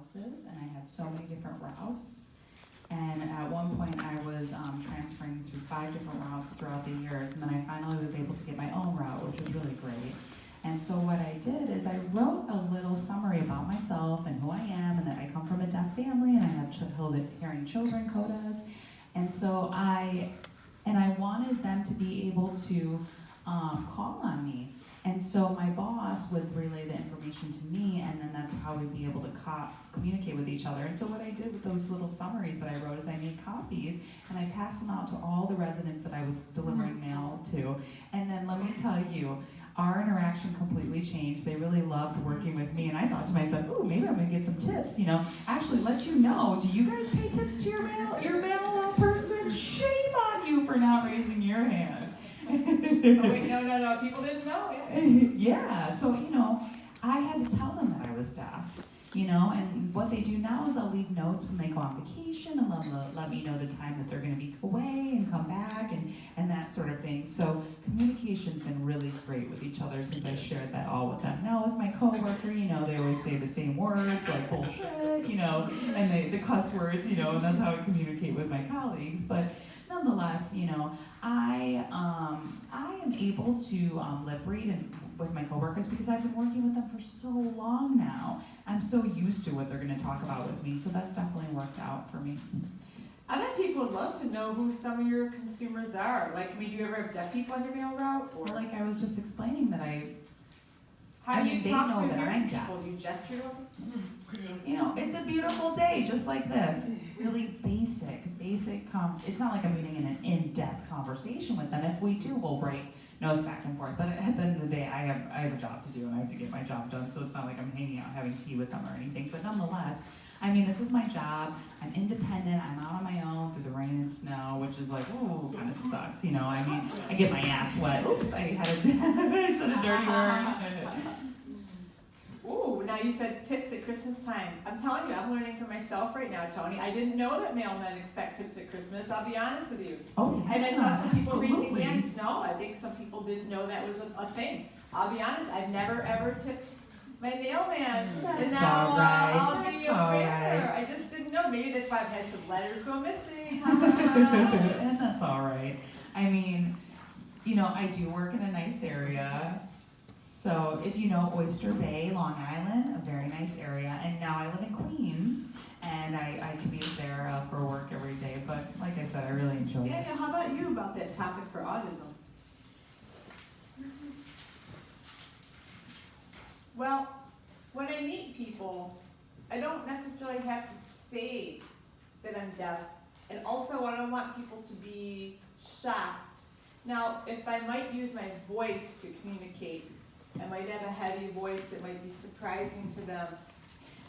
houses, and I had so many different routes. And at one point, I was transferring through 5 different routes throughout the years, and then I finally was able to get my own route, which was really great. And so what I did is I wrote a little summary about myself and who I am, and that I come from a deaf family, and I have hearing children, CODAs. And so I wanted them to be able to call on me. And so my boss would relay the information to me, and then that's how we'd be able to communicate with each other. And so what I did with those little summaries that I wrote is I made copies, and I passed them out to all the residents that I was delivering mail to. And then let me tell you, our interaction completely changed. They really loved working with me, and I thought to myself, ooh, maybe I'm gonna get some tips, you know. Actually, let you know, do you guys pay tips to your mail person? Shame on you for not raising your hand. Oh, wait, no, people didn't know. Yeah, so, you know, I had to tell them that I was deaf, you know, and what they do now is they'll leave notes when they go on vacation, and let me know the time that they're going to be away and come back, and that sort of thing. So communication's been really great with each other since I shared that all with them. Now with my coworker, you know, they always say the same words, like bullshit, you know, and the cuss words, you know, and that's how I communicate with my colleagues. But nonetheless, you know, I am able to lip read with my coworkers because I've been working with them for so long now. I'm so used to what they're going to talk about with me, so that's definitely worked out for me. I bet people would love to know who some of your consumers are. Like, I mean, do you ever have deaf people on your mail route? Or Like I was just explaining that how do you talk to hearing deaf. people? Do you gesture to them? You know, it's a beautiful day, just like this. Really basic. It's not like I'm getting in an in-depth conversation with them. If we do, we'll write notes back and forth. But at the end of the day, I have a job to do, and I have to get my job done. So it's not like I'm hanging out having tea with them or anything. But nonetheless, I mean, this is my job. I'm independent. I'm out on my own through the rain and snow, which is like, ooh, kind of sucks. You know, I mean, I get my ass wet. Oops, I said a dirty word. Ooh, now you said tips at Christmas time. I'm telling you, I'm learning for myself right now, Tony. I didn't know that mailmen expect tips at Christmas, I'll be honest with you. Oh, yeah, and I saw some people absolutely. raising hands. No, I think some people didn't know that was a thing. I'll be honest, I've never ever tipped my mailman. That's and now all right. I'll be That's all aware. right. I just didn't know. Maybe that's why I've had some letters go missing. And that's all right. I mean, you know, I do work in a nice area. So if you know Oyster Bay, Long Island, a very nice area, and now I live in Queens, and I commute there for work every day, but like I said, I really enjoy it. Daniel, how about you about that topic for autism? Well, when I meet people, I don't necessarily have to say that I'm deaf, and also I don't want people to be shocked. Now, if I might use my voice to communicate, I might have a heavy voice that might be surprising to them.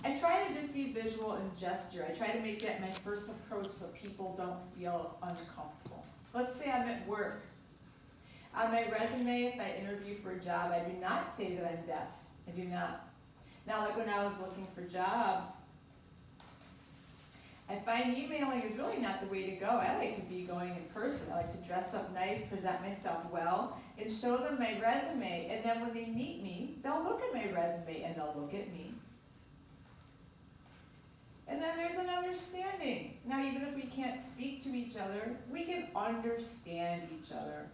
I try to just be visual and gesture. I try to make that my first approach so people don't feel uncomfortable. Let's say I'm at work. On my resume, if I interview for a job, I do not say that I'm deaf. I do not. Now, like when I was looking for jobs, I find emailing is really not the way to go. I like to be going in person. I like to dress up nice, present myself well, and show them my resume. And then when they meet me, they'll look at my resume and they'll look at me. And then there's an understanding. Now, even if we can't speak to each other, we can understand each other.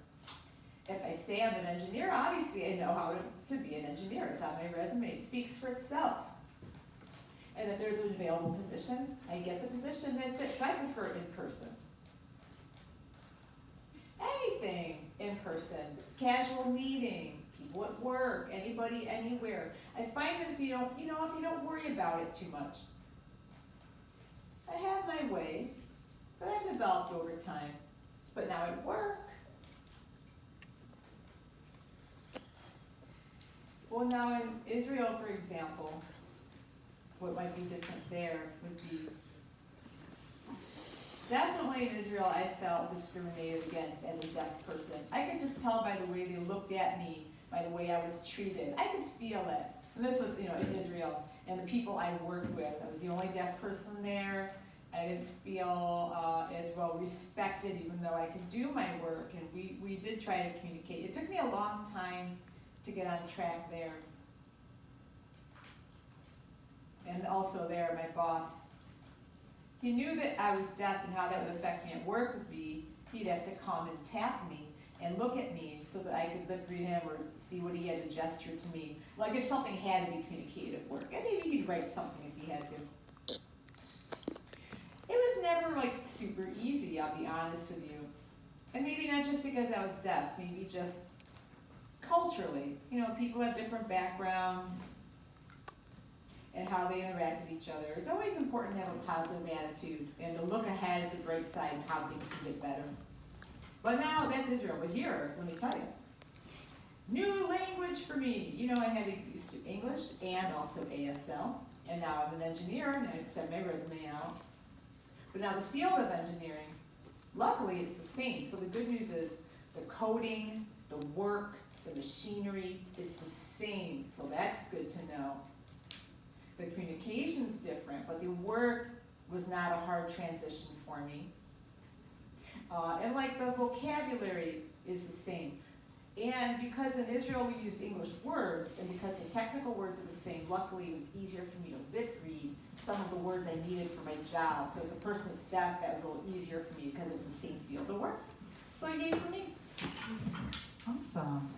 If I say I'm an engineer, obviously I know how to be an engineer. It's on my resume. It speaks for itself. And if there's an available position, I get the position, that's it. So I prefer in person. Anything in person, casual meeting, people at work, anybody, anywhere. I find that if you don't worry about it too much. I have my ways that I've developed over time. But now at work, well, now in Israel, for example, what might be different there would be, definitely in Israel I felt discriminated against as a deaf person. I could just tell by the way they looked at me, by the way I was treated. I could feel it. And this was, in Israel, and the people I worked with. I was the only deaf person there. I didn't feel as well respected, even though I could do my work, and we did try to communicate. It took me a long time to get on track there. and also there, my boss, he knew that I was deaf and how that would affect me at work would be, he'd have to come and tap me and look at me so that I could lip read him or see what he had to gesture to me. Like if something had to be communicated at work, and maybe he'd write something if he had to. It was never like super easy, I'll be honest with you. And maybe not just because I was deaf, maybe just culturally. You know, people have different backgrounds and how they interact with each other. It's always important to have a positive attitude and to look ahead at the bright side and how things can get better. But now that's Israel. But here, let me tell you, new language for me. You know, I had to get used to English and also ASL, and now I'm an engineer, and I sent my resume out. But now the field of engineering, luckily it's the same. So the good news is the coding, the work, the machinery is the same. So that's good to know. The communication's different, but the work was not a hard transition for me. And like the vocabulary is the same. And because in Israel we used English words, and because the technical words are the same, luckily it was easier for me to lip read some of the words I needed for my job. So as a person that's deaf, that was a little easier for me because it's the same field of work. So I gave it for me. Awesome.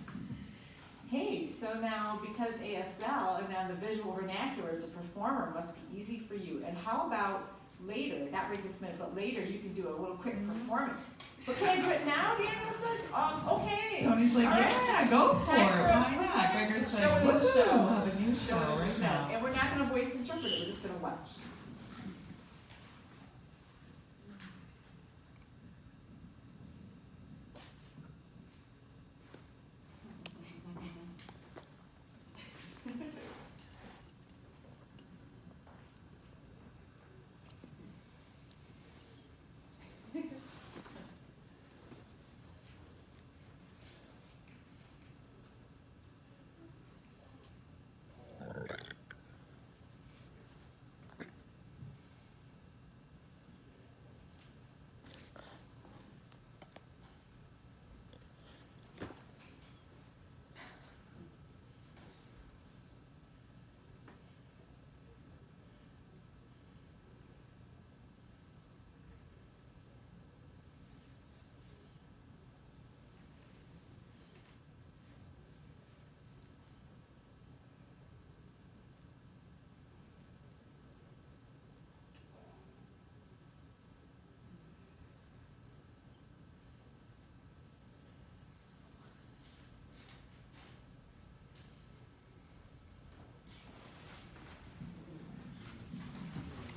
Hey, so now because ASL and now the visual vernacular as a performer must be easy for you. And how about later, not right this minute, but later you can do a little quick performance. But can I do it now, Daniel says? Okay. Tony's like, All right. yeah, go for it. Time for a Why not? performance. Gregor's Show like, me the woo, show. we'll have a new show Show me the right show. now. And we're not going to voice interpret it, we're just going to watch.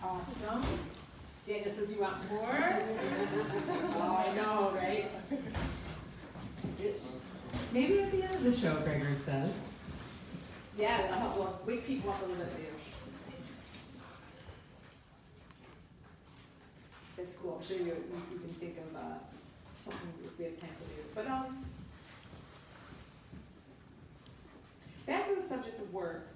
Awesome. Daniel says, you want more? Oh, I know, right? Maybe at the end of the show, Gregor says. Yeah, that'll help wake people up a little bit. That's cool. I'm sure you can think of something if we have time for you. But back to the subject of work.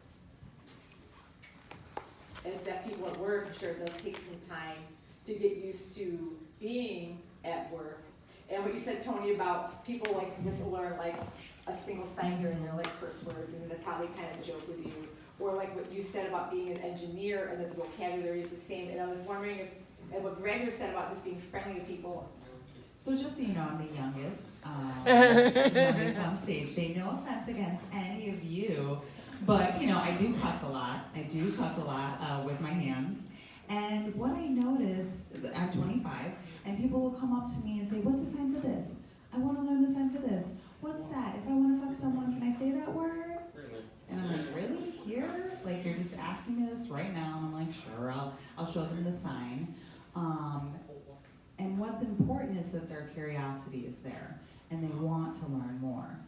As deaf people at work, I'm sure it does take some time to get used to being at work. And what you said, Tony, about people like just learn like a single sign here and there, like curse words, and that's how they kind of joke with you. Or like what you said about being an engineer and that the vocabulary is the same. And I was wondering if, and what Gregor said about just being friendly to people. So just so you know, I'm the youngest on stage today. No offense against any of you, but you know, I do cuss a lot. With my hands. And what I notice, I'm 25, and people will come up to me and say, what's the sign for this? I want to learn the sign for this. What's that? If I want to fuck someone, can I say that word? And I'm like, really? Here? Like, you're just asking me this right now? And I'm like, sure, I'll show them the sign. And what's important is that their curiosity is there, and they want to learn more.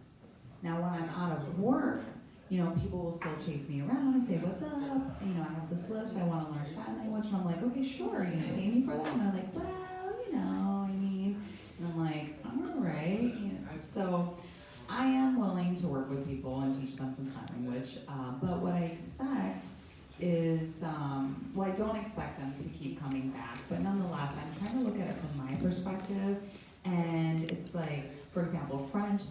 Now, when I'm out of work, you know, people will still chase me around and say, what's up? And, you know, I have this list, I want to learn sign language. And I'm like, okay, sure, you gonna pay me for that? And they're like, well, you know, I mean, and I'm like, all right. You know, so I am willing to work with people and teach them some sign language. But what I expect is, well, I don't expect them to keep coming back. But nonetheless, I'm trying to look at it from my perspective. And it's like, for example, French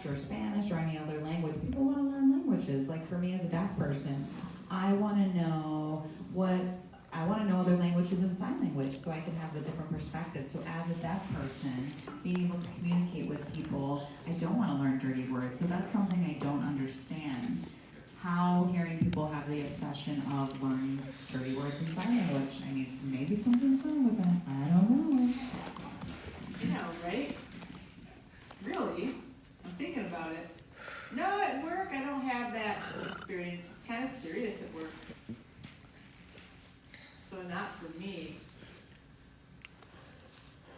or Spanish or any other language, people want to learn languages. Like for me as a deaf person, I want to know other languages and sign language so I can have the different perspectives. So as a deaf person, being able to communicate with people, I don't want to learn dirty words. So that's something I don't understand. How hearing people have the obsession of learning dirty words and sign language. I mean, maybe something's wrong with that. I don't know. You know, right? Really? I'm thinking about it. No, at work I don't have that experience. It's kind of serious at work. So not for me.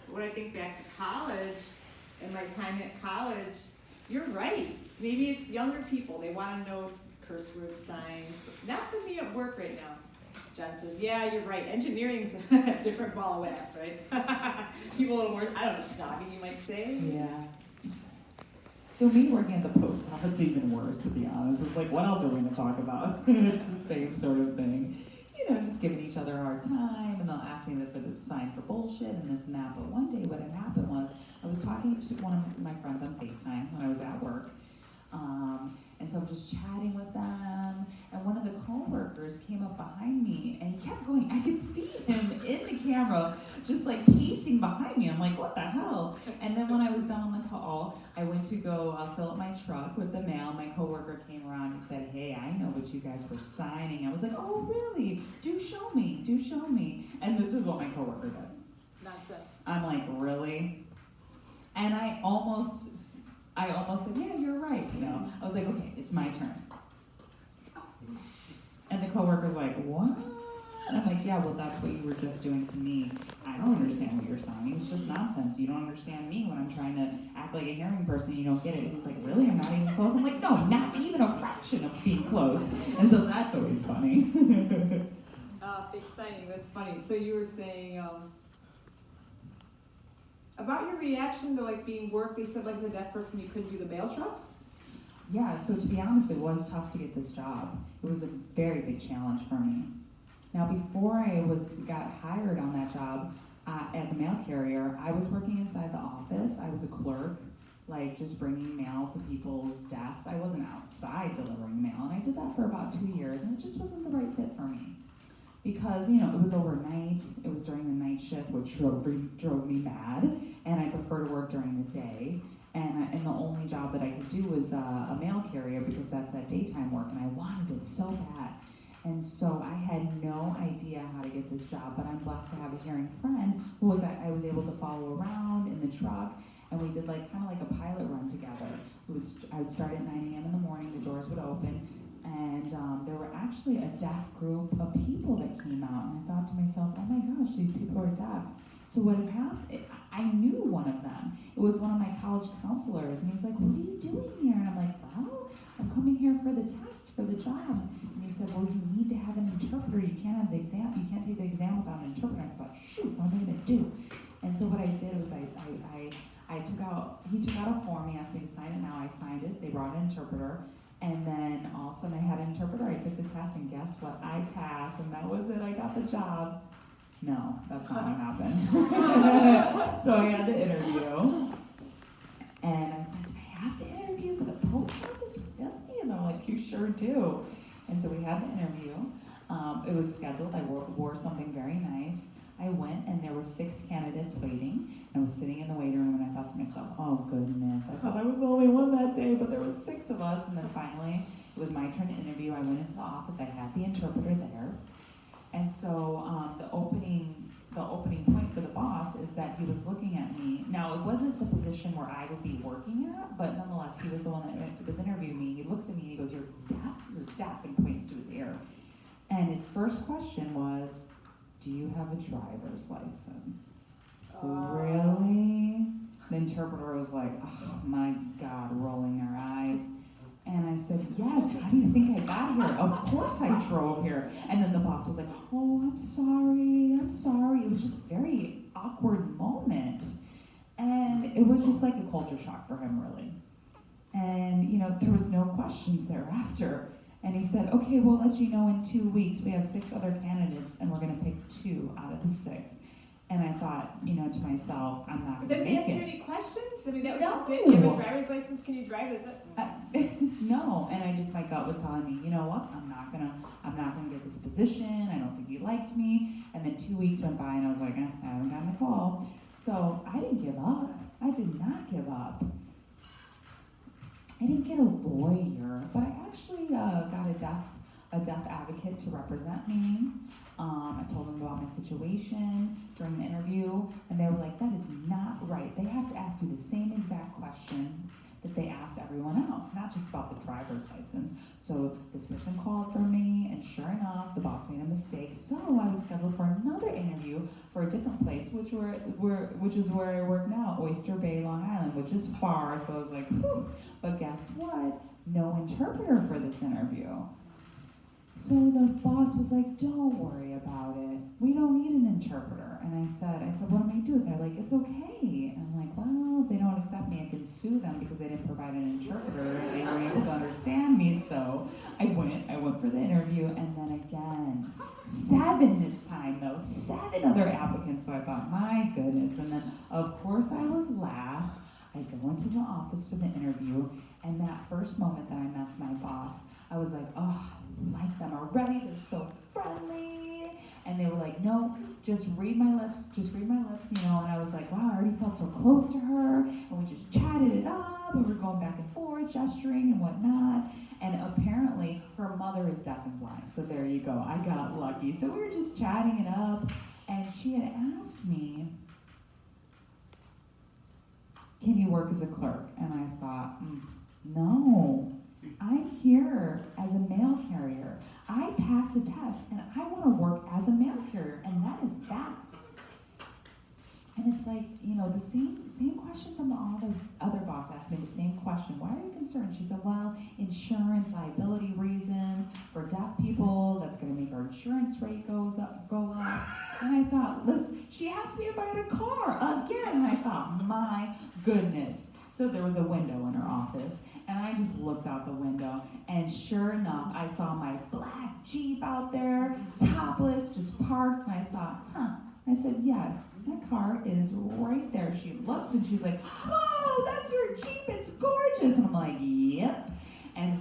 But when I think back to college and my time at college, you're right. Maybe it's younger people. They want to know curse word signs. Not for me at work right now. John says, yeah, you're right. Engineering's a different ball of wax, right? People a little more, I don't know, snobby, you might say. Yeah. So me working at the post office, it's even worse, to be honest. It's like, what else are we going to talk about? It's the same sort of thing. You know, just giving each other a hard time, and they'll ask me for the sign for bullshit and this and that. But one day what had happened was, I was talking to one of my friends on FaceTime when I was at work. And so I'm just chatting with them, and one of the coworkers came up behind me, and he kept going. I could see him in the camera, just like pacing behind me. I'm like, what the hell? And then when I was done on the call, I went to go fill up my truck with the mail. My coworker came around and said, hey, I know what you guys were signing. I was like, oh, really? Do show me. Do show me. And this is what my coworker did. Nonsense. I'm like, really? And I almost said, yeah, you're right, you know. I was like, okay, it's my turn. And the coworker's like, what? And I'm like, yeah, well, that's what you were just doing to me. I don't understand what you're saying. It's just nonsense. You don't understand me when I'm trying to act like a hearing person. You don't get it. He was like, really? I'm not even close? I'm like, no, not even a fraction of being close. And so that's always funny. Fake signing, that's funny. So you were saying, about your reaction to like being worked, they said like as a deaf person you couldn't do the mail truck? Yeah, so to be honest, it was tough to get this job. It was a very big challenge for me. Now, before I got hired on that job as a mail carrier, I was working inside the office. I was a clerk, like just bringing mail to people's desks. I wasn't outside delivering mail, and I did that for about 2 years, and it just wasn't the right fit for me. Because, you know, it was overnight, it was during the night shift, which drove me mad, and I prefer to work during the day. And the only job that I could do was a mail carrier because that's that daytime work, and I wanted it so bad. And so I had no idea how to get this job, but I'm blessed to have a hearing friend who I was able to follow around in the truck, and we did kind of like a pilot run together. I would start at 9 a.m. in the morning, the doors would open, and there were actually a deaf group of people that came out, and I thought to myself, oh my gosh, these people are deaf. So what had happened, I knew one of them. It was one of my college counselors, and he's like, what are you doing here? And I'm like, well, I'm coming here for the test, for the job. And he said, well, you need to have an interpreter. You can't have the exam. You can't take the exam without an interpreter. I thought, shoot, what am I gonna do? And so what I did was he took out a form. He asked me to sign it. Now I signed it. They brought an interpreter. And then all of a sudden I had an interpreter. I took the test, and guess what? I passed, and that was it. I got the job. No, that's not what happened. So I had the interview, and I said, do I have to interview for the post office? Really? And they're like, you sure do. And so we had the interview. It was scheduled. I wore something very nice. I went, and there were 6 candidates waiting. And I was sitting in the waiting room, and I thought to myself, oh goodness, I thought I was the only one that day, but there was 6 of us. And then finally, it was my turn to interview. I went into the office. I had the interpreter there. And so the opening point for the boss is that he was looking at me. Now, it wasn't the position where I would be working at, but nonetheless, he was the one that was interviewing me. He looks at me and he goes, you're deaf, and points to his ear. And his first question was, do you have a driver's license? Really? The interpreter was like, oh my God, rolling her eyes. And I said, yes, how do you think I got here? Of course I drove here. And then the boss was like, oh, I'm sorry. It was just a very awkward moment. And it was just like a culture shock for him, really. And, you know, there was no questions thereafter. And he said, okay, we'll let you know in 2 weeks. We have 6 other candidates, and we're going to pick 2 out of the 6. And I thought, you know, to myself, I'm not going to make it. Did they answer any questions? I mean, that was No. just it. Do you have a driver's license? Can you drive? That's it. no, and my gut was telling me, you know what, I'm not gonna get this position, I don't think he liked me, and then 2 weeks went by and I was like, I haven't gotten a call. So I didn't give up, I did not give up. I didn't get a lawyer, but I actually got a deaf advocate to represent me. I told them about my situation during the interview, and they were like, that is not right. They have to ask you the same exact questions that they asked everyone else, not just about the driver's license. So this person called for me, and sure enough, the boss made a mistake. So I was scheduled for another interview for a different place, which is where I work now, Oyster Bay, Long Island, which is far. So I was like, whew. But guess what? No interpreter for this interview. So the boss was like, don't worry about it. We don't need an interpreter. And I said, what am I doing? They're like, it's okay. And I'm like, well, if they don't accept me, I can sue them because they didn't provide an interpreter and they weren't able to understand me. So I went for the interview, and then again, 7 this time though, 7 other applicants. So I thought, my goodness. And then of course I was last. I go into the office for the interview, and that first moment that I met my boss, I was like, oh, I like them already, they're so friendly. And they were like, no, just read my lips, you know. And I was like, wow, I already felt so close to her, and we just chatted it up, and we were going back and forth, gesturing and whatnot. And apparently her mother is deaf and blind, so there you go, I got lucky. So we were just chatting it up, and she had asked me, can you work as a clerk? And I thought, no, I'm here as a mail carrier. I passed the test, and I want to work as a mail carrier, and that is that. And it's like, you know, the same question from the other boss asked me the same question. Why are you concerned? She said, well, insurance, liability reasons, for deaf people, that's going to make our insurance rate go up. And I thought, listen, she asked me if I had a car again, and I thought, my goodness. So there was a window in her office, and I just looked out the window, and sure enough, I saw my black Jeep out there, topless, just parked, and I thought, I said, yes, that car is right there. She looks, and she's like, whoa, that's your Jeep, it's gorgeous. And I'm like, yep. And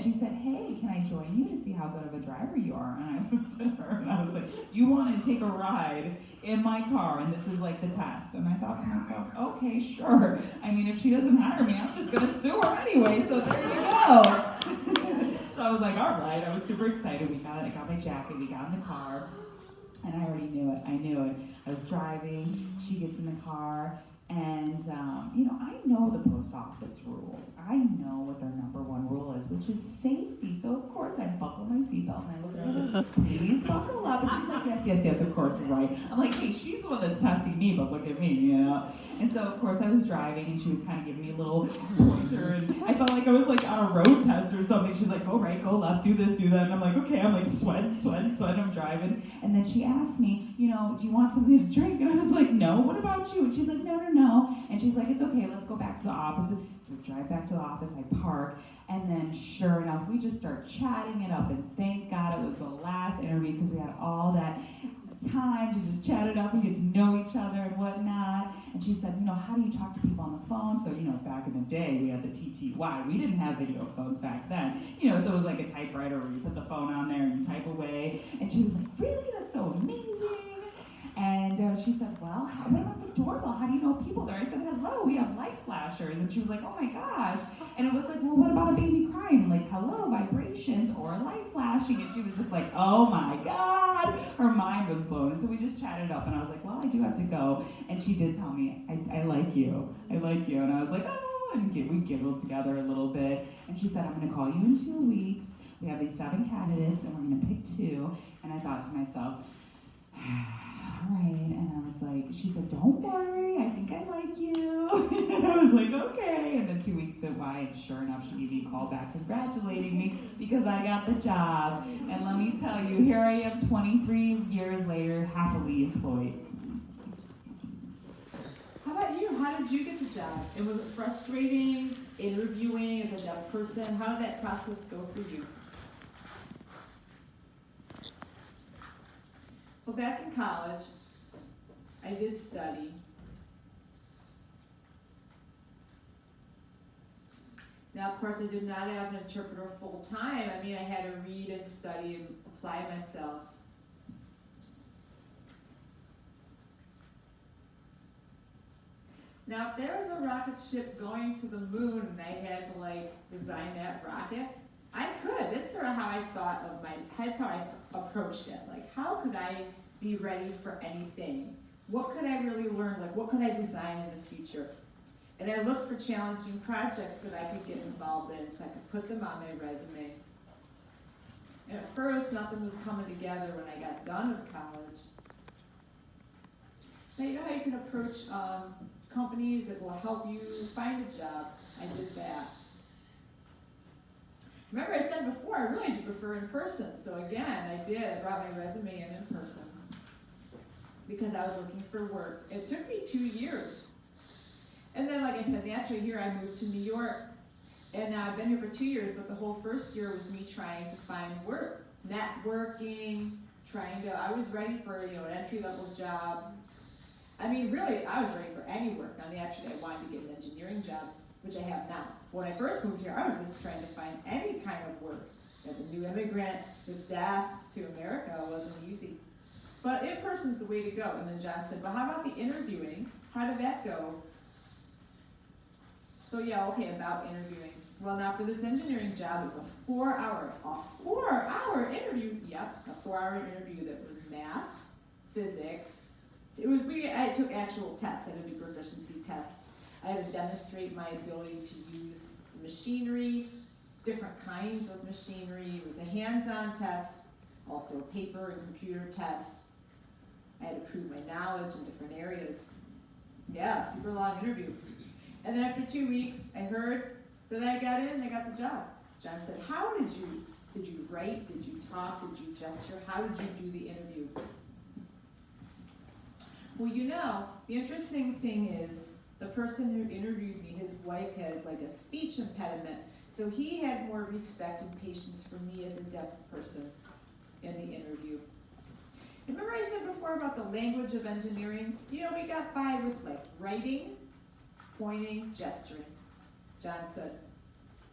she said, hey, can I join you to see how good of a driver you are? And I looked at her, and I was like, you want to take a ride in my car, and this is like the test. And I thought to myself, okay, sure. I mean, if she doesn't hire me, I'm just going to sue her anyway, so there you go. So I was like, all right. I was super excited. I got my jacket. We got in the car. And I already knew it. I knew it. I was driving. She gets in the car. And, I know the post office rules. I know what their number one rule is, which is safety. So, of course, I buckle my seatbelt, and I look at her and I said, please buckle up. And she's like, yes, of course, right. I'm like, hey, she's the one that's testing me, but look at me, you know. And so, of course, I was driving, and she was kind of giving me a little pointer, and I felt like I was like on a road test or something. She's like, go right, go left, do this, do that. And I'm like, okay, I'm like sweating, I'm driving. And then she asked me, do you want something to drink? And I was like, no, what about you? And she's like, no. And she's like, it's okay, let's go back to the office. So we drive back to the office, I park, and then sure enough, we just start chatting it up, and thank God it was the last interview because we had all that time to just chat it up and get to know each other and whatnot. And she said, how do you talk to people on the phone? So, back in the day, we had the TTY. We didn't have video phones back then. So it was like a typewriter where you put the phone on there and you type away. And she was like, really? That's so amazing. And she said, well, what about the doorbell? How do you know people there? I said, hello, we have light flashers. And she was like, oh my gosh. And it was like, well, what about a baby crying? I'm like, hello, vibrations or a light flashing. And she was just like, oh my God. Her mind was blown. And so we just chatted up, and I was like, well, I do have to go. And she did tell me, I like you. I like you. And I was like, oh, and we giggled together a little bit. And she said, I'm going to call you in 2 weeks. We have these 7 candidates, and we're going to pick 2. And I thought to myself, all right. And I was like, she said, don't worry, I think I like you. And I was like, okay. And then 2 weeks went by, and sure enough, she gave me a call back congratulating me because I got the job. And let me tell you, here I am 23 years later, happily employed. How about you? How did you get the job? And was it frustrating interviewing as a deaf person? How did that process go for you? Well, back in college, I did study. Now, of course, I did not have an interpreter full time. I mean, I had to read and study and apply myself. Now, if there was a rocket ship going to the moon and I had to like design that rocket, I could. That's sort of how I thought of that's how I approached it. Like, how could I be ready for anything? What could I really learn? Like, what could I design in the future? And I looked for challenging projects that I could get involved in so I could put them on my resume. And at first, nothing was coming together when I got done with college. Now, you know how you can approach companies that will help you find a job? I did that. Remember I said before, I really do prefer in person. So again, I brought my resume in person because I was looking for work. It took me 2 years. And then, like I said, naturally here I moved to New York. And now I've been here for 2 years, but the whole first year was me trying to find work. Networking, I was ready for, an entry-level job. I mean, really, I was ready for any work. Now, naturally, I wanted to get an engineering job, which I have now. When I first moved here, I was just trying to find any kind of work. As a new immigrant, this staff to America wasn't easy. But in person's the way to go. And then John said, well, how about the interviewing? How did that go? So yeah, okay, about interviewing. Well, now for this engineering job, it was a 4-hour interview. Yep, a 4-hour interview that was math, physics. I took actual tests. I had to do proficiency tests. I had to demonstrate my ability to use machinery, different kinds of machinery. It was a hands-on test, also a paper and computer test. I had to prove my knowledge in different areas. Yeah, super long interview. And then after 2 weeks, I heard that I got in, I got the job. John said, how did you write, did you talk, did you gesture, how did you do the interview? Well, the interesting thing is, the person who interviewed me, his wife has like a speech impediment, so he had more respect and patience for me as a deaf person in the interview. Remember I said before about the language of engineering? We got by with like writing, pointing, gesturing, John said.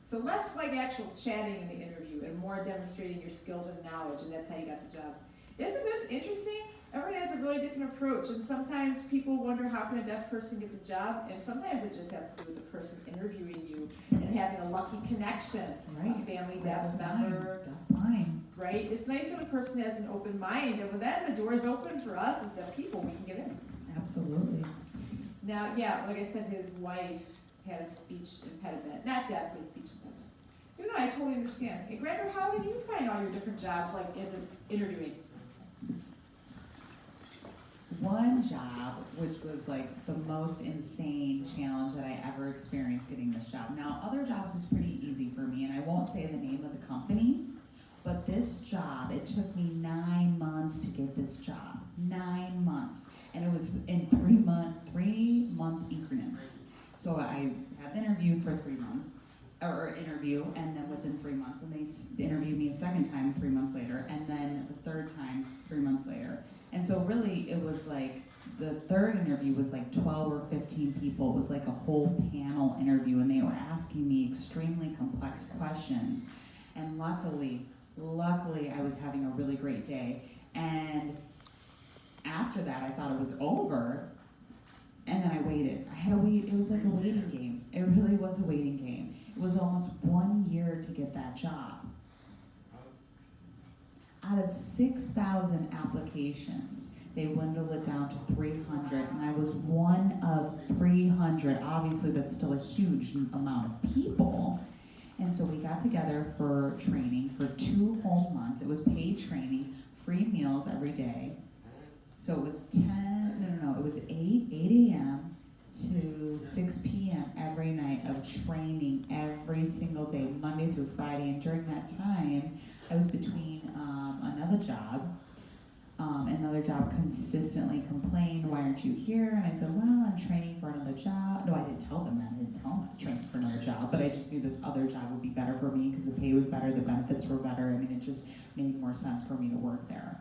So less like actual chatting in the interview and more demonstrating your skills and knowledge, and that's how you got the job. Isn't this interesting? Everyone has a really different approach, and sometimes people wonder how can a deaf person get the job, and sometimes it just has to do with the person interviewing you and having a lucky connection, Right. a family deaf member. Deaf mind. Right? It's nice when a person has an open mind, and when then the door is open for us as deaf people, we can get in. Absolutely. Now, yeah, like I said, his wife had a speech impediment. Not deaf, but a speech impediment. I totally understand. Hey, Grander, how did you find all your different jobs, like as an interviewing? One job, which was like the most insane challenge that I ever experienced getting this job. Now, other jobs was pretty easy for me, and I won't say the name of the company, but this job, it took me 9 months to get this job. 9 months. And it was in 3-month increments. So I had the interview for 3 months, and then within 3 months, and they interviewed me a second time 3 months later, and then the third time 3 months later. And so really, it was like, the third interview was like 12 or 15 people. It was like a whole panel interview, and they were asking me extremely complex questions. And luckily, I was having a really great day. And after that, I thought it was over, and then I waited. I had to wait. It was like a waiting game. It really was a waiting game. It was almost 1 year to get that job. Out of 6,000 applications, they dwindled it down to 300, and I was one of 300. Obviously, that's still a huge amount of people. And so we got together for training for 2 whole months. It was paid training, free meals every day. So it was it was 8 a.m. to 6 p.m. every night of training every single day, Monday through Friday. And during that time, I was between another job. Another job consistently complained, why aren't you here? And I said, well, I'm training for another job. No, I didn't tell them that. I didn't tell them I was training for another job, but I just knew this other job would be better for me because the pay was better, the benefits were better. I mean, it just made more sense for me to work there.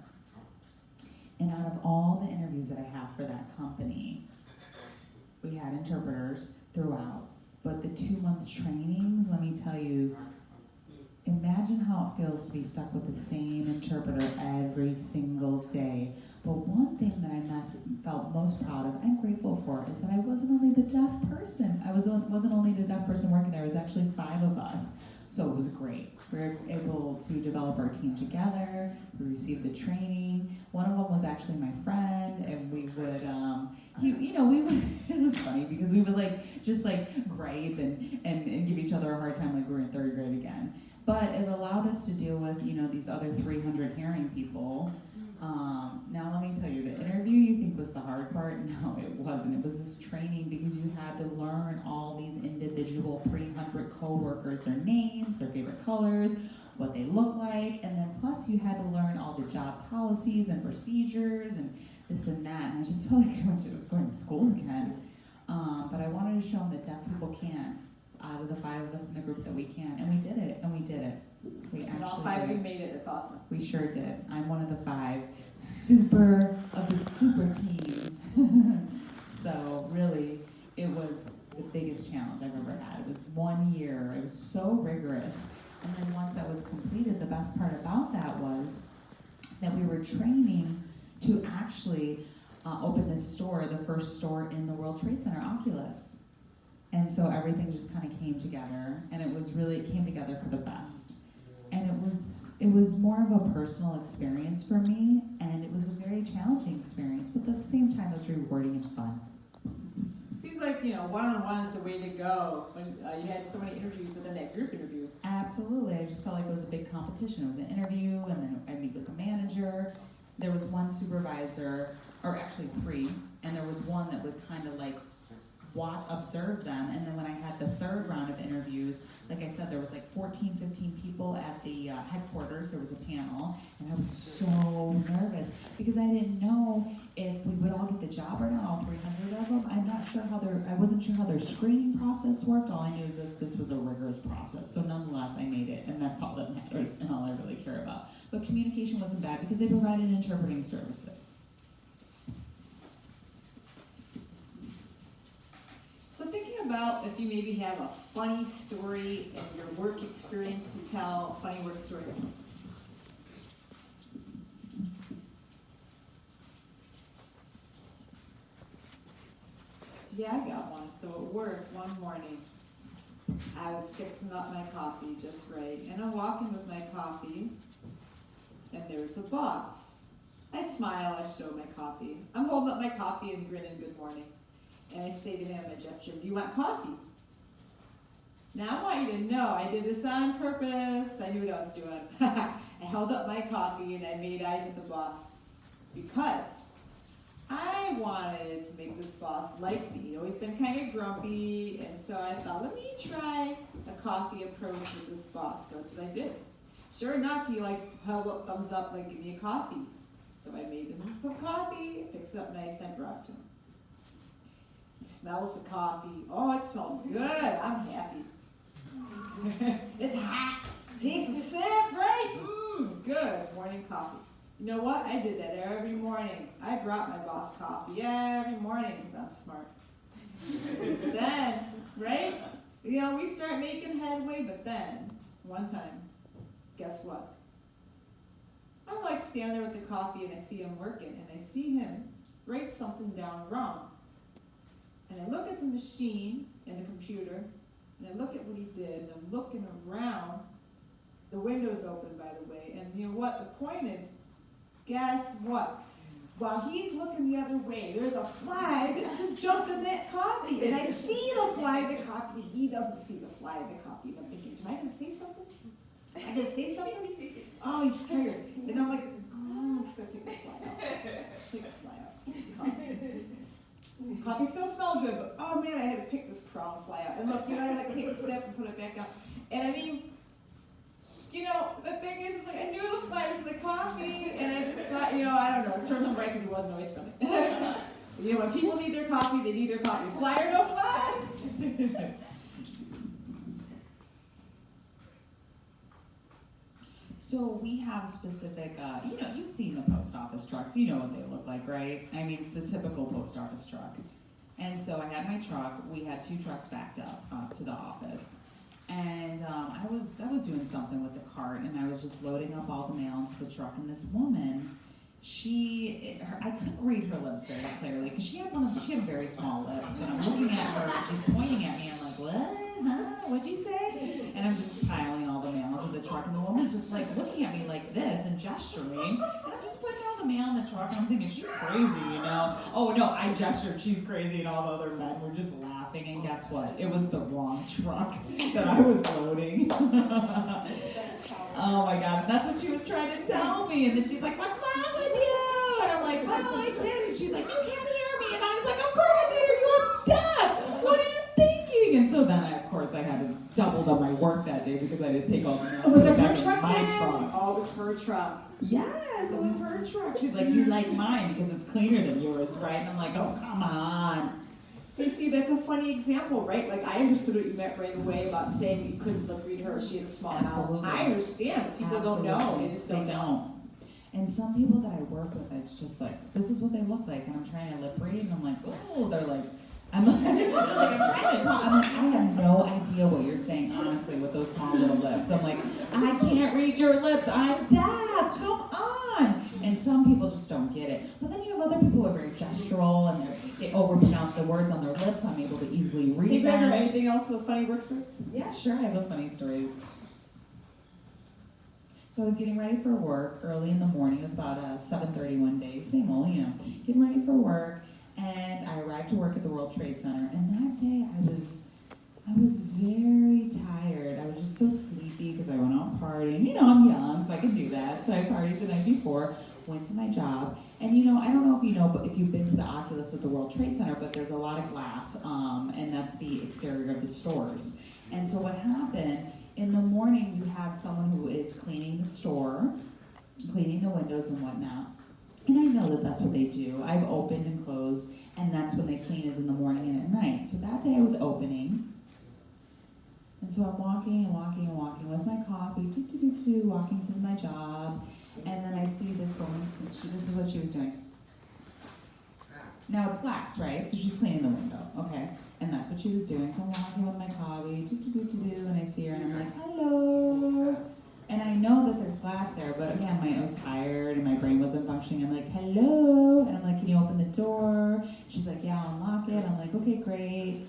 And out of all the interviews that I had for that company, we had interpreters throughout. But the 2-month trainings, let me tell you, imagine how it feels to be stuck with the same interpreter every single day. But one thing that I felt most proud of and grateful for is that I wasn't only the deaf person. Wasn't only the deaf person working there. It was actually 5 of us. So it was great. We were able to develop our team together. We received the training. One of them was actually my friend, and we would, we would. It was funny because we would just gripe and give each other a hard time like we were in 3rd grade again. But it allowed us to deal with these other 300 hearing people. Now let me tell you, the interview you think was the hard part? No, it wasn't. It was this training because you had to learn all these individual 300 co-workers, their names, their favorite colors, what they look like, and then plus you had to learn all the job policies and procedures and this and that, and I just felt like I was going to school again. But I wanted to show them that deaf people can. Out of the 5 of us in the group that we can, and we did it, We actually And all 5 of did you it. made it, that's awesome. We sure did. I'm one of the 5 super team. So really, it was the biggest challenge I've ever had. It was 1 year. It was so rigorous. And then once that was completed, the best part about that was that we were training to actually open this store, the first store in the World Trade Center, Oculus. And so everything just kind of came together, and it came together for the best. And it was more of a personal experience for me, and it was a very challenging experience, but at the same time it was rewarding and fun. Seems like, one-on-one is the way to go when you had so many interviews within that group interview. Absolutely, I just felt like it was a big competition. It was an interview, and then I'd meet with the manager. There was one supervisor, or actually 3, and there was one that would kind of observe them, and then when I had the 3rd round of interviews, like I said, there was 14, 15 people at the headquarters. There was a panel, and I was so nervous because I didn't know if we would all get the job or not, all 300 of them. I wasn't sure how their screening process worked. All I knew is that this was a rigorous process, so nonetheless I made it, and that's all that matters and all I really care about. But communication wasn't bad because they provided interpreting services. So thinking about if you maybe have a funny story in your work experience to tell, a funny work story. Yeah, I got one. So at work one morning, I was fixing up my coffee just right, and I'm walking with my coffee, and there's a boss. I smile, I show my coffee. I'm holding up my coffee and grinning good morning. And I say to him, I gesture, do you want coffee? Now I want you to know, I did this on purpose. I knew what I was doing. I held up my coffee and I made eyes at the boss because I wanted to make this boss like me. He's been kind of grumpy, and so I thought, let me try a coffee approach with this boss. So that's what I did. Sure enough, he held up, thumbs up, give me a coffee. So I made him some coffee, fixed it up nice, and I brought it to him. He smells the coffee. Oh, it smells good. I'm happy. It's hot. Jesus, sip, right? Good morning coffee. You know what? I did that every morning. I brought my boss coffee every morning because I'm smart. Then, right? We start making headway, but then, one time, guess what? I'm standing there with the coffee and I see him working, and I see him write something down wrong. And I look at the machine and the computer, and I look at what he did, and I'm looking around. The window's open, by the way, and you know what? The point is, guess what? While he's looking the other way, there's a fly that just jumped in that coffee, and I see the fly in the coffee. He doesn't see the fly in the coffee. And I'm thinking, am I going to say something? Am I going to say something? Oh, he's tired. And I'm like, I'm just going to take the fly out. Take the fly out. Coffee still smelled good, but oh man, I had to pick this crown fly out. And look, I take a sip and put it back down. And I mean, the thing is, I knew the fly was in the coffee, and I just thought, I don't know, it served him right because he wasn't always from it. When people need their coffee, they need their coffee. Fly or no fly? So we have specific, you've seen the post office trucks. You know what they look like, right? I mean, it's the typical post office truck. And so I had my truck. We had 2 trucks backed up to the office. And I was doing something with the cart, and I was just loading up all the mail into the truck. And this woman, I couldn't read her lips very clearly because she had very small lips. And I'm looking at her, and she's pointing at me. I'm like, what? Huh? What'd you say? And I'm just piling all the mail into the truck, and the woman's just like looking at me like this and gesturing. And I'm just putting all the mail in the truck, and I'm thinking, she's crazy, you know? Oh no, I gestured, she's crazy, and all the other men were just laughing. And guess what? It was the wrong truck that I was loading. Oh my God, that's what she was trying to tell me. And then she's like, what's wrong with you? And I'm like, well, I can't. And she's like, you can't hear me. And I was like, of course I can hear you. I'm deaf. What are you thinking? And so then, of course, I had to double up my work that day because I had to take all the mail Was it back her in truck my then? truck. Oh, it was her truck. Yes, it was her truck. She's like, you like mine because it's cleaner than yours, right? And I'm like, oh, come on. See, that's a funny example, right? Like, I understood what you meant right away about saying you couldn't read her, she had a small mouth. Absolutely. I understand, people don't know, they just don't know. And some people that I work with, it's just like, this is what they look like, and I'm trying to lip read, and I'm like, oh, they're like, I'm trying to talk. I'm like, I have no idea what you're saying, honestly, with those small little lips. I'm like, I can't read your lips. I'm deaf. Come on. And some people just don't get it. But then you have other people who are very gestural, and they overpronounce the words on their lips. I'm able to easily read Hey, Becker, them. anything else with funny work story? Yeah, sure. I have a funny story. So I was getting ready for work early in the morning. It was about 7:30 one day. Same old, you know, getting ready for work. And I arrived to work at the World Trade Center. And that day I was very tired. I was just so sleepy because I went out partying. You know, I'm young, so I can do that. So I partied the night before, went to my job. And you know, I don't know if you know, but if you've been to the Oculus at the World Trade Center, but there's a lot of glass, and that's the exterior of the stores. And so what happened, in the morning you have someone who is cleaning the store, cleaning the windows and whatnot. And I know that that's what they do. I've opened and closed, and that's when they clean, is in the morning and at night. So that day I was opening, and so I'm walking and walking and walking with my coffee, walking to my job, and then I see this woman, this is what she was doing. Now it's glass, right? So she's cleaning the window, okay? And that's what she was doing. So I'm walking with my coffee, and I see her, and I'm like, hello. And I know that there's glass there, but again, I was tired and my brain wasn't functioning. I'm like, hello, and I'm like, can you open the door? She's like, yeah, I'll unlock it. I'm like, okay, great.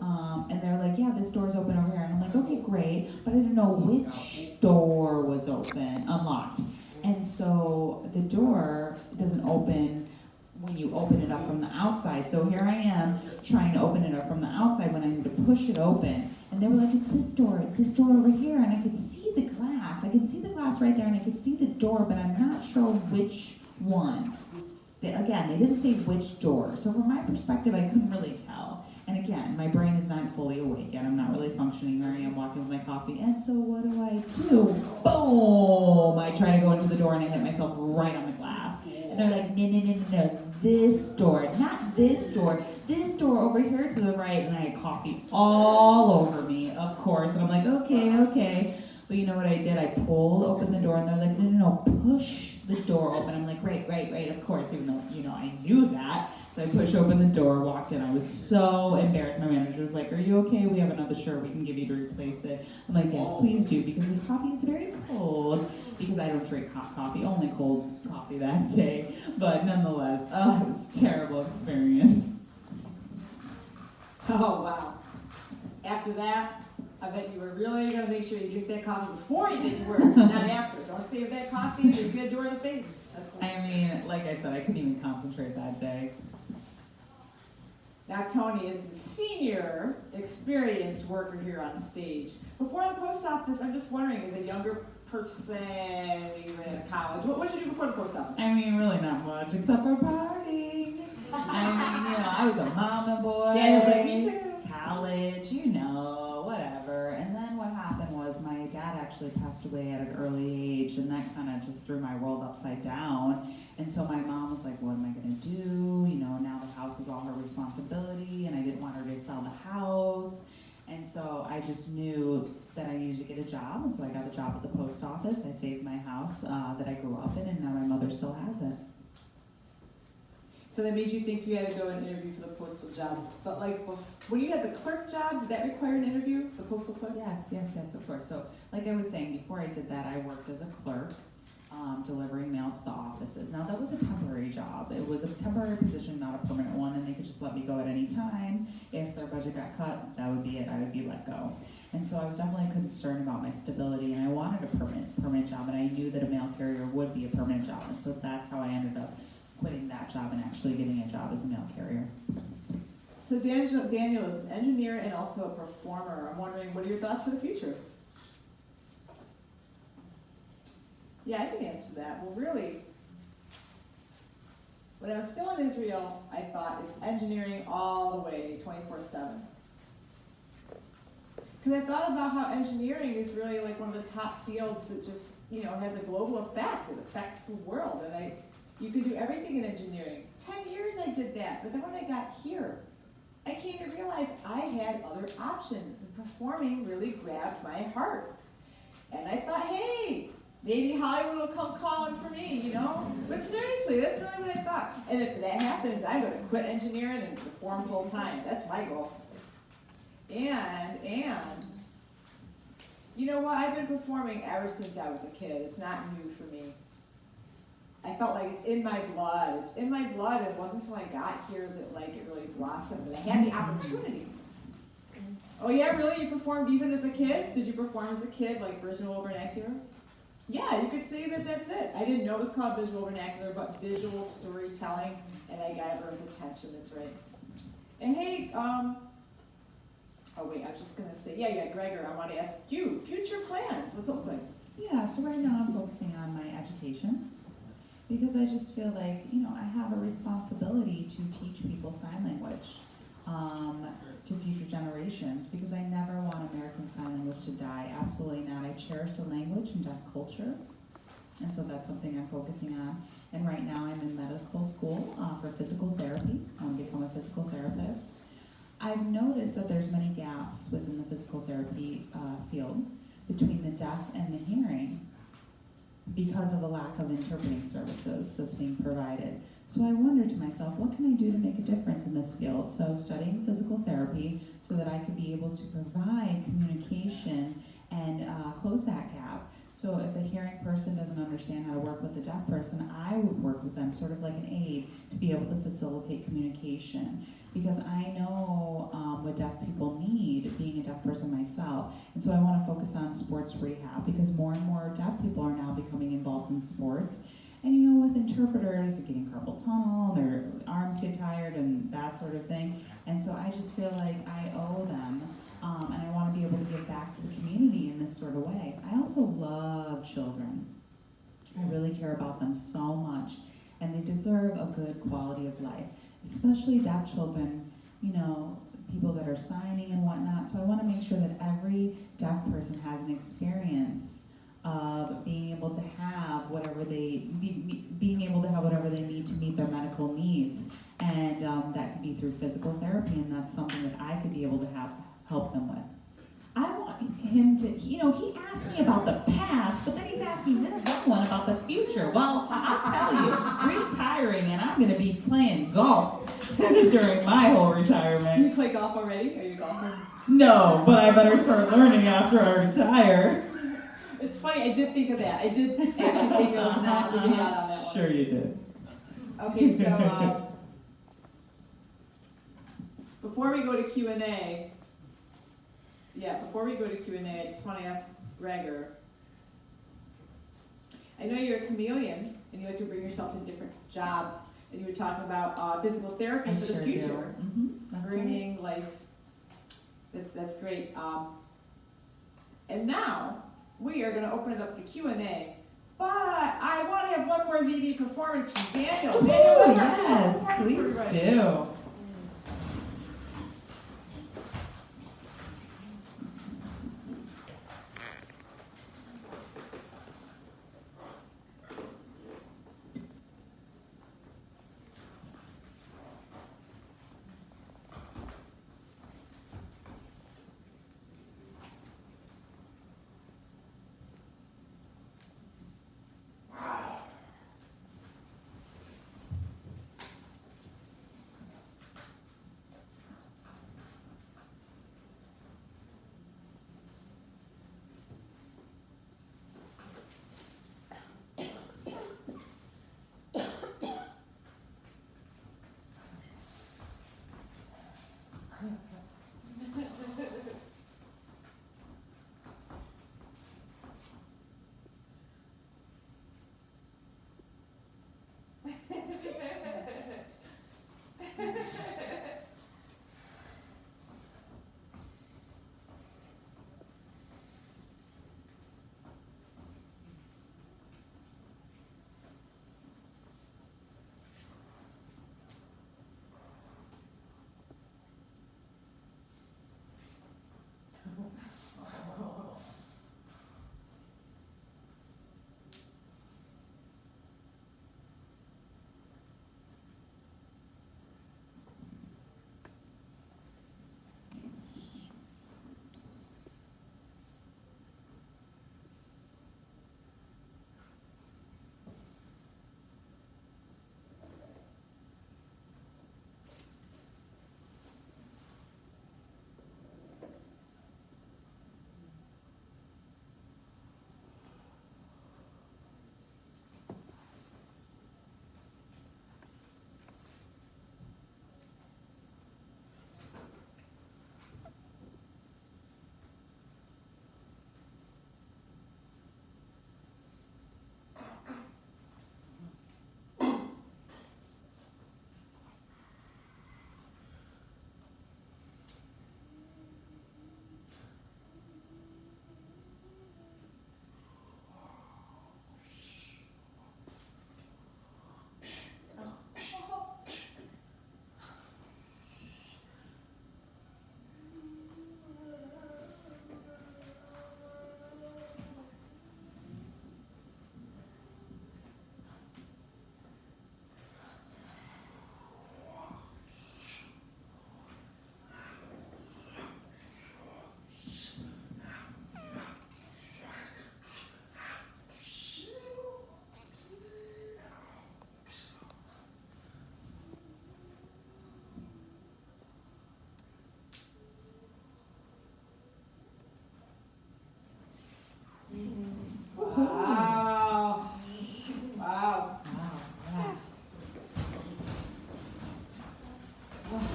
And they're like, yeah, this door's open over here. And I'm like, okay, great. But I didn't know which door was open, unlocked. And so the door doesn't open when you open it up from the outside. So here I am trying to open it up from the outside when I need to push it open. And they were like, it's this door over here. And I could see the glass. I could see the glass right there, and I could see the door, but I'm not sure which one. They didn't say which door. So from my perspective, I couldn't really tell. And again, my brain is not fully awake yet. I'm not really functioning. There I am walking with my coffee. And so what do? Boom! I try to go into the door, and I hit myself right on the glass. And they're like, no. This door, not this door. This door over here to the right. And I had coffee all over me, of course. And I'm like, okay. But you know what I did? I pulled open the door, and they're like, no, push the door open. I'm like, right, of course, even though, you know, I knew that. So I pushed open the door, walked in. I was so embarrassed. My manager was like, are you okay? We have another shirt we can give you to replace it. I'm like, yes, please do, because this coffee is very cold. Because I don't drink hot coffee, only cold coffee that day. But nonetheless, it was a terrible experience. Oh, wow. After that, I bet you were really going to make sure you drink that coffee before you get to work, not after. Don't save that coffee, you're going to door in the face. I mean, like I said, I couldn't even concentrate that day. Now, Tony is a senior, experienced worker here on stage. Before the post office, I'm just wondering, as a younger person, even at college, what did you do before the post office? I mean, really not much, except for partying. I mean, you know, I was a mama boy. Daniel's like, me too. College, you know, whatever. And then what happened was my dad actually passed away at an early age, and that kind of just threw my world upside down. And so my mom was like, what am I going to do? You know, now the house is all her responsibility, and I didn't want her to sell the house. And so I just knew that I needed to get a job, and so I got a job at the post office. I saved my house that I grew up in, and now my mother still has it. So that made you think you had to go and interview for the postal job. But like, when you had the clerk job, did that require an interview, the postal clerk? Yes, of course. So, like I was saying, before I did that, I worked as a clerk, delivering mail to the offices. Now, that was a temporary job. It was a temporary position, not a permanent one, and they could just let me go at any time. If their budget got cut, that would be it. I would be let go. And so I was definitely concerned about my stability, and I wanted a permanent job, and I knew that a mail carrier would be a permanent job. And so that's how I ended up quitting that job and actually getting a job as a mail carrier. So Daniel is an engineer and also a performer. I'm wondering, what are your thoughts for the future? Yeah, I can answer that. Well, really, when I was still in Israel, I thought it's engineering all the way, 24/7. Because I thought about how engineering is really like one of the top fields that just, has a global effect. It affects the world. And you can do everything in engineering. 10 years I did that. But then when I got here, I came to realize I had other options. And performing really grabbed my heart. And I thought, hey, maybe Hollywood will come calling for me, But seriously, that's really what I thought. And if that happens, I'm going to quit engineering and perform full time. That's my goal. And you know what? I've been performing ever since I was a kid. It's not new for me. I felt like it's in my blood. It's in my blood. And it wasn't until I got here that it really blossomed and I had the opportunity. Oh yeah, really? You performed even as a kid? Did you perform as a kid, like visual vernacular? Yeah, you could say that that's it. I didn't know it was called visual vernacular, but visual storytelling, and I got everyone's attention. That's right. And hey, oh wait, I was just gonna say, yeah, Gregor, I want to ask you, future plans. What's it look like? Yeah, so right now I'm focusing on my education because I just feel like, I have a responsibility to teach people sign language to future generations because I never want American Sign Language to die. Absolutely not. I cherish the language and deaf culture, and so that's something I'm focusing on. And right now I'm in medical school for physical therapy. I want to become a physical therapist. I've noticed that there's many gaps within the physical therapy field between the deaf and the hearing because of a lack of interpreting services that's being provided. So I wonder to myself, what can I do to make a difference in this field? So studying physical therapy so that I could be able to provide communication and close that gap. So if a hearing person doesn't understand how to work with a deaf person, I would work with them sort of like an aid to be able to facilitate communication. Because I know what deaf people need, being a deaf person myself. And so I want to focus on sports rehab because more and more deaf people are now becoming involved in sports. And with interpreters, getting carpal tunnel, their arms get tired and that sort of thing. And so I just feel like I owe them, and I want to be able to give back to the community in this sort of way. I also love children. I really care about them so much, and they deserve a good quality of life, especially deaf children, people that are signing and whatnot. So I want to make sure that every deaf person has an experience of being able to have whatever they need to meet their medical needs, and that could be through physical therapy, and that's something that I could be able to help them with. I want him to, he asked me about the past, but then he's asking this young one about the future. Well, I'll tell you, retiring, and I'm going to be playing golf during my whole retirement. You play golf already? Are you a golfer? No, but I better start learning after I retire. It's funny, I did think of that. I did actually think of not losing out on that one. Sure you did. Okay, so before we go to Q&A, I just want to ask Gregor. I know you're a chameleon, and you like to bring yourself to different jobs, and you were talking about physical therapy for the future. That's bringing life. That's great. And now we are going to open it up to Q&A. But I want to have one more VB performance from Daniel. Ooh, Daniel, yes, please do.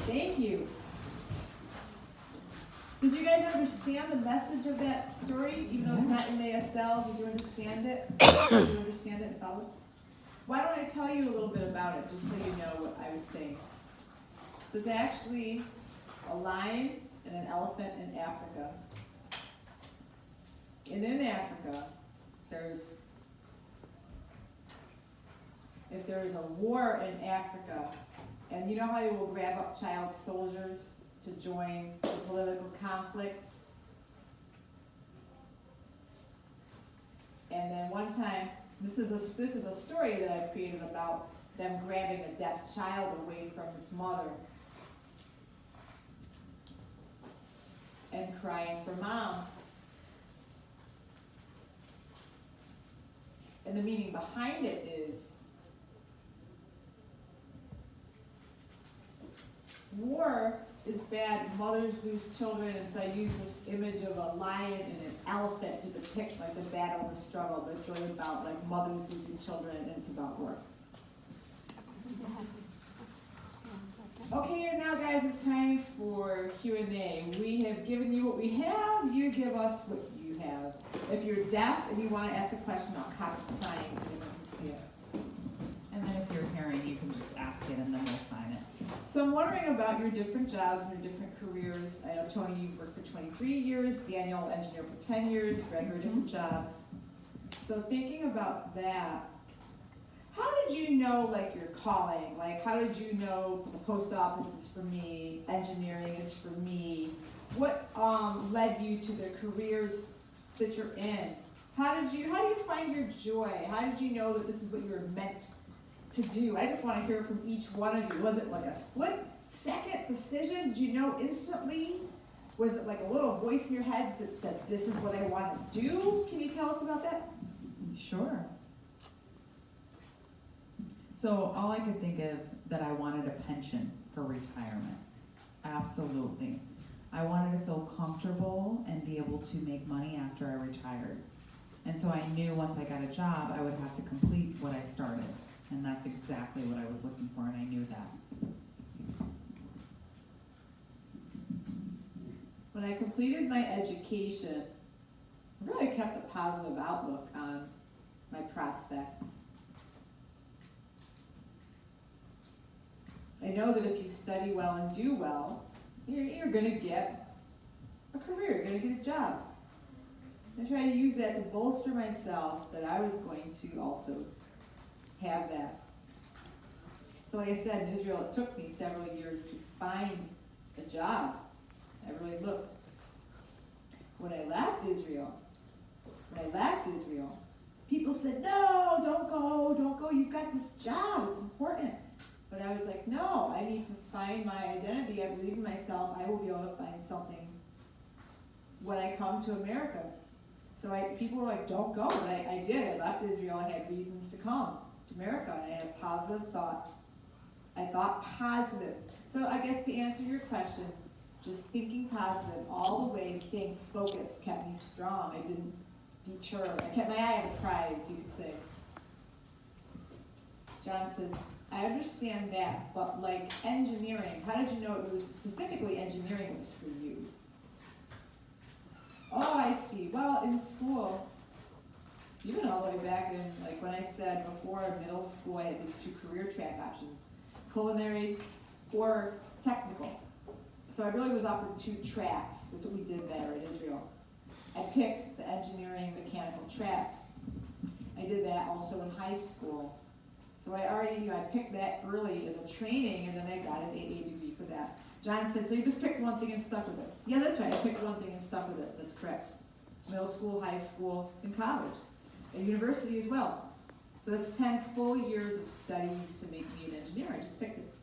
Thank you. Did you guys understand the message of that story, even though it's not in the ASL? Did you understand it? Did you understand it and follow it? Why don't I tell you a little bit about it, just so you know what I was saying. So it's actually a lion and an elephant in Africa. And in Africa, if there is a war in Africa, and you know how they will grab up child soldiers to join the political conflict? And then one time, this is a story that I created about them grabbing a deaf child away from his mother and crying for mom. And the meaning behind it is, war is bad, mothers lose children, and so I use this image of a lion and an elephant to depict like the battle and the struggle, but it's really about like mothers losing children, and it's about war. Okay, and now guys, it's time for Q&A. We have given you what we have, you give us what you have. If you're deaf and you want to ask a question, I'll copy the sign so everyone can see it. And then if you're hearing, you can just ask it and then we'll sign it. So I'm wondering about your different jobs and your different careers. I know, Tony, you've worked for 23 years, Daniel, engineer for 10 years, Gregor, different jobs. So thinking about that, how did you know, like, your calling? Like, how did you know the post office is for me, engineering is for me? What led you to the careers that you're in? How do you find your joy? How did you know that this is what you were meant to do? I just want to hear from each one of you. Was it like a split-second decision? Did you know instantly? Was it like a little voice in your head that said, this is what I want to do? Can you tell us about that? Sure. So all I could think of that I wanted a pension for retirement. Absolutely. I wanted to feel comfortable and be able to make money after I retired. And so I knew once I got a job, I would have to complete what I started. And that's exactly what I was looking for, and I knew that. When I completed my education, I really kept a positive outlook on my prospects. I know that if you study well and do well, you're going to get a career, you're going to get a job. I tried to use that to bolster myself that I was going to also have that. So like I said, in Israel, it took me several years to find a job. I really looked. When I left Israel, people said, no, don't go, you've got this job, it's important. But I was like, no, I need to find my identity. I believe in myself. I will be able to find something when I come to America. So people were like, don't go, but I did. I left Israel. I had reasons to come to America, and I had a positive thought. I thought positive. So I guess to answer your question, just thinking positive all the way, staying focused kept me strong. I didn't deter. I kept my eye on the prize, you could say. John says, I understand that, but like engineering, how did you know it was specifically engineering was for you? Oh, I see. Well, in school, even all the way back in, like when I said before middle school, I had these two career track options, culinary or technical. So I really was offered two tracks. That's what we did there in Israel. I picked the engineering mechanical track. I did that also in high school. So I already knew I picked that early as a training, and then I got an AA degree for that. John said, so you just picked one thing and stuck with it. Yeah, that's right, I picked one thing and stuck with it, that's correct. Middle school, high school, and college, and university as well. So that's 10 full years of studies to make me an engineer, I just picked it.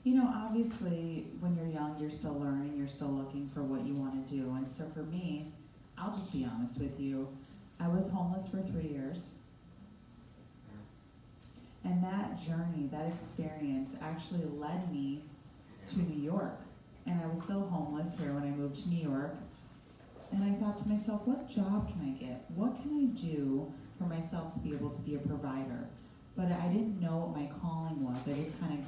You know, obviously, when you're young, you're still learning, you're still looking for what you want to do. And so for me, I'll just be honest with you, I was homeless for 3 years. And that journey, that experience actually led me to New York. And I was still homeless here when I moved to New York. And I thought to myself, what job can I get? What can I do for my myself to be able to be a provider. But I didn't know what my calling was. I just kind of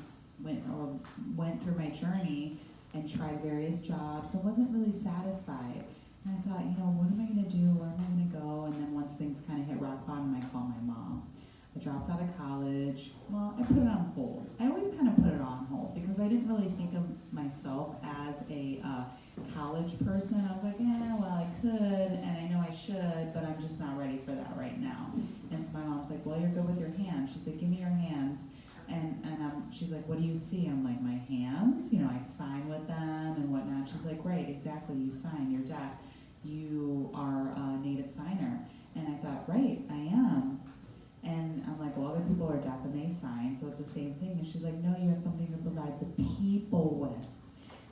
went through my journey and tried various jobs. I wasn't really satisfied. And I thought, what am I going to do? Where am I going to go? And then once things kind of hit rock bottom, I called my mom. I dropped out of college. Well, I put it on hold. I always kind of put it on hold because I didn't really think of myself as a college person. I was like, well, I could, and I know I should, but I'm just not ready for that right now. And so my mom's like, well, you're good with your hands. She said, give me your hands. And she's like, what do you see? I'm like, my hands? I sign with them and whatnot. She's like, right, exactly, you sign, you're deaf. You are a native signer. And I thought, right, I am. And I'm like, well, other people are deaf and they sign, so it's the same thing. And she's like, no, you have something to provide the people with.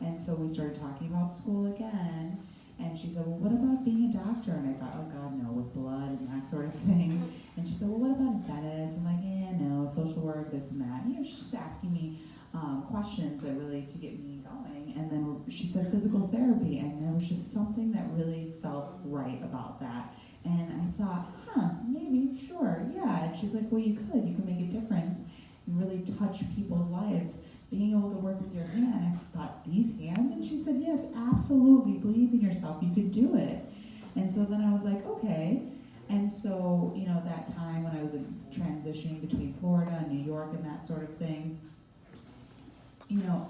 And so we started talking about school again. And she said, well, what about being a doctor? And I thought, oh God, no, with blood and that sort of thing. And she said, well, what about a dentist? I'm like, no, social work, this and that. She's just asking me questions that really to get me going. And then she said physical therapy, and there was just something that really felt right about that. And I thought, maybe, sure, yeah. And she's like, well, you could make a difference and really touch people's lives. Being able to work with your hands. I thought, these hands? And she said, yes, absolutely, believe in yourself, you could do it. And so then I was like, okay. And so, that time when I was transitioning between Florida and New York and that sort of thing,